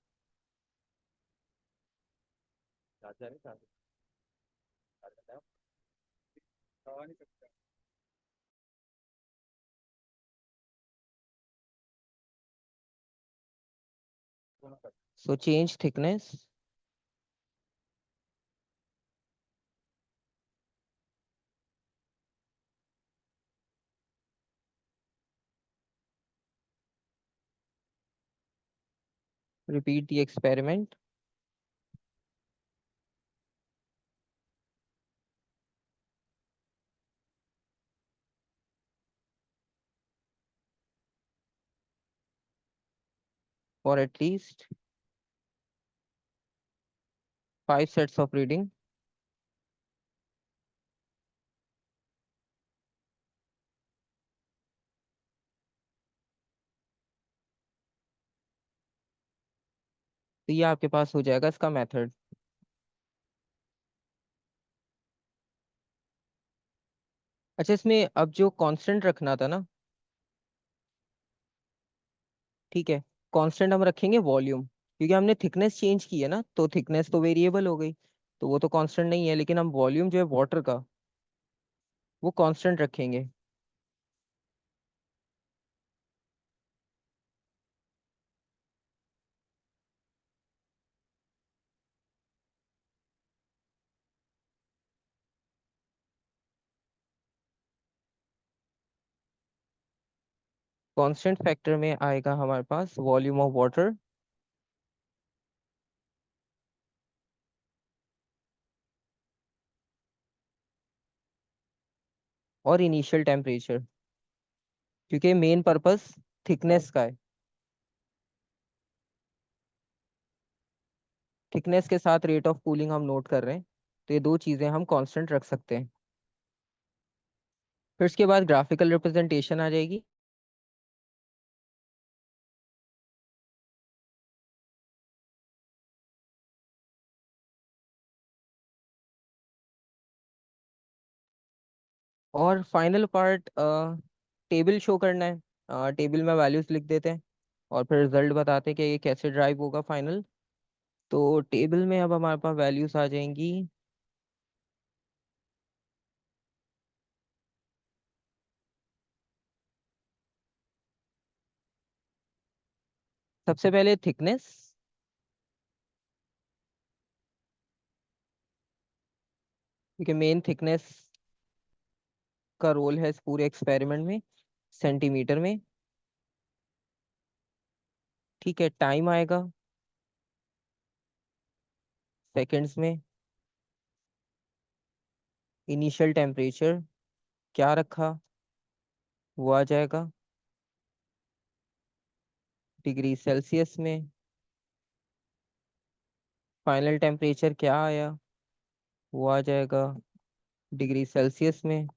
So change thickness repeat the experiment for at least 5 sets of reading. तो ये आपके पास हो जाएगा इसका मेथड। अच्छा, इसमें अब जो कांस्टेंट रखना था ना, ठीक है, कांस्टेंट हम रखेंगे वॉल्यूम, क्योंकि हमने थिकनेस चेंज की है ना, तो थिकनेस तो वेरिएबल हो गई, तो वो तो कांस्टेंट नहीं है, लेकिन हम वॉल्यूम जो है वाटर का वो कांस्टेंट रखेंगे। कांस्टेंट फैक्टर में आएगा हमारे पास वॉल्यूम ऑफ वाटर और इनिशियल टेम्परेचर, क्योंकि मेन पर्पस थिकनेस का है। थिकनेस के साथ रेट ऑफ कूलिंग हम नोट कर रहे हैं, तो ये दो चीज़ें हम कांस्टेंट रख सकते हैं। फिर उसके बाद ग्राफिकल रिप्रेजेंटेशन आ जाएगी। और फाइनल पार्ट टेबल शो करना है। टेबल में वैल्यूज लिख देते हैं और फिर रिजल्ट बताते हैं कि ये कैसे ड्राइव होगा फाइनल। तो टेबल में अब हमारे पास वैल्यूज आ जाएंगी। सबसे पहले थिकनेस, क्योंकि मेन थिकनेस का रोल है इस पूरे एक्सपेरिमेंट में, सेंटीमीटर में। ठीक है, टाइम आएगा सेकंड्स में। इनिशियल टेम्परेचर क्या रखा वो आ जाएगा डिग्री सेल्सियस में। फाइनल टेम्परेचर क्या आया वो आ जाएगा डिग्री सेल्सियस में।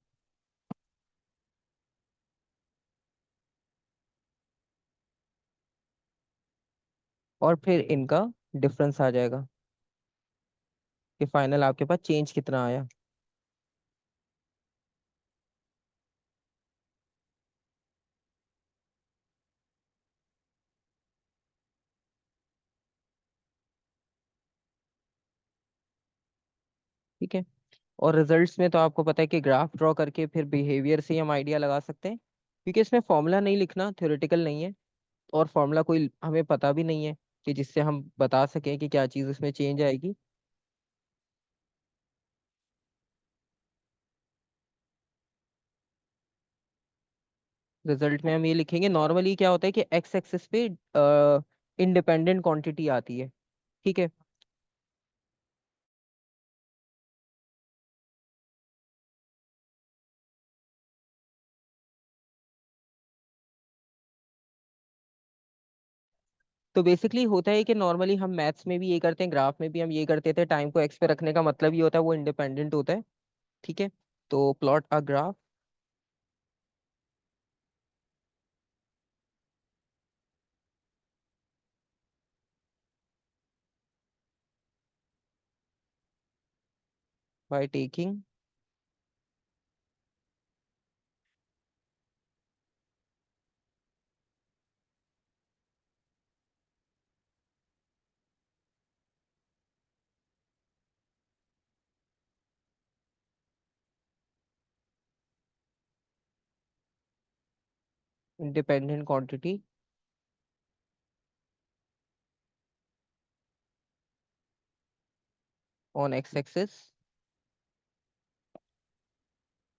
और फिर इनका डिफरेंस आ जाएगा कि फाइनल आपके पास चेंज कितना आया। ठीक है, और रिजल्ट्स में तो आपको पता है कि ग्राफ ड्रॉ करके फिर बिहेवियर से ही हम आइडिया लगा सकते हैं, क्योंकि इसमें फॉर्मूला नहीं लिखना, थ्योरेटिकल नहीं है। और फॉर्मूला कोई हमें पता भी नहीं है कि जिससे हम बता सकें कि क्या चीज़ उसमें चेंज आएगी। रिजल्ट में हम ये लिखेंगे, नॉर्मली क्या होता है कि एक्स एक्सिस पे इंडिपेंडेंट क्वांटिटी आती है। ठीक है, तो बेसिकली होता है कि नॉर्मली हम मैथ्स में भी ये करते हैं, ग्राफ में भी हम ये करते थे, टाइम को एक्स पे रखने का मतलब ये होता है वो इंडिपेंडेंट होता है। ठीक है, तो plot a graph by taking independent quantity on x axis,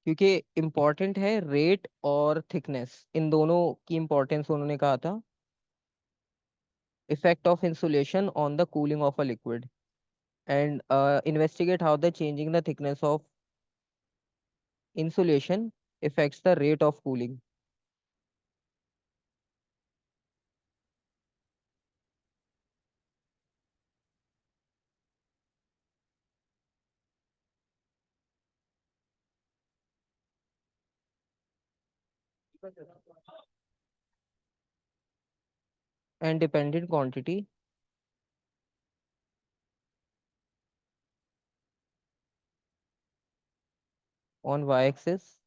क्योंकि इम्पोर्टेंट है रेट और थिकनेस, इन दोनों की इम्पोर्टेंस उन्होंने कहा था। Effect of insulation on the cooling of a liquid and investigate how the changing the thickness of insulation affects the rate of cooling. And dependent quantity on y-axis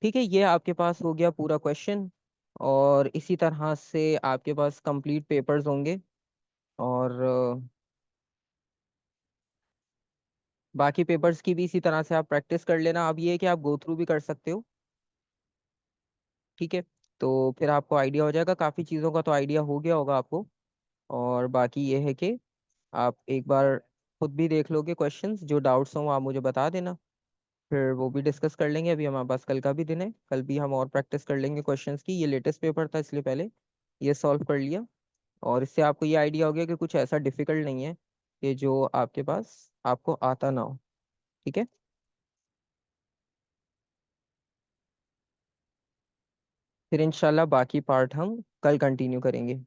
ठीक है, ये आपके पास हो गया पूरा क्वेश्चन। और इसी तरह से आपके पास कंप्लीट पेपर्स होंगे। और बाकी पेपर्स की भी इसी तरह से आप प्रैक्टिस कर लेना। अब ये है कि आप गो थ्रू भी कर सकते हो। ठीक है, तो फिर आपको आइडिया हो जाएगा, काफ़ी चीज़ों का तो आइडिया हो गया होगा आपको। और बाकी ये है कि आप एक बार खुद भी देख लोगे क्वेश्चंस, जो डाउट्स हों आप मुझे बता देना, फिर वो भी डिस्कस कर लेंगे। अभी हमारे पास कल का भी दिन है, कल भी हम और प्रैक्टिस कर लेंगे क्वेश्चंस की। ये लेटेस्ट पेपर था इसलिए पहले ये सॉल्व कर लिया, और इससे आपको ये आइडिया हो गया कि कुछ ऐसा डिफिकल्ट नहीं है कि जो आपके पास आपको आता ना हो। ठीक है, फिर इंशाल्लाह बाकी पार्ट हम कल कंटिन्यू करेंगे।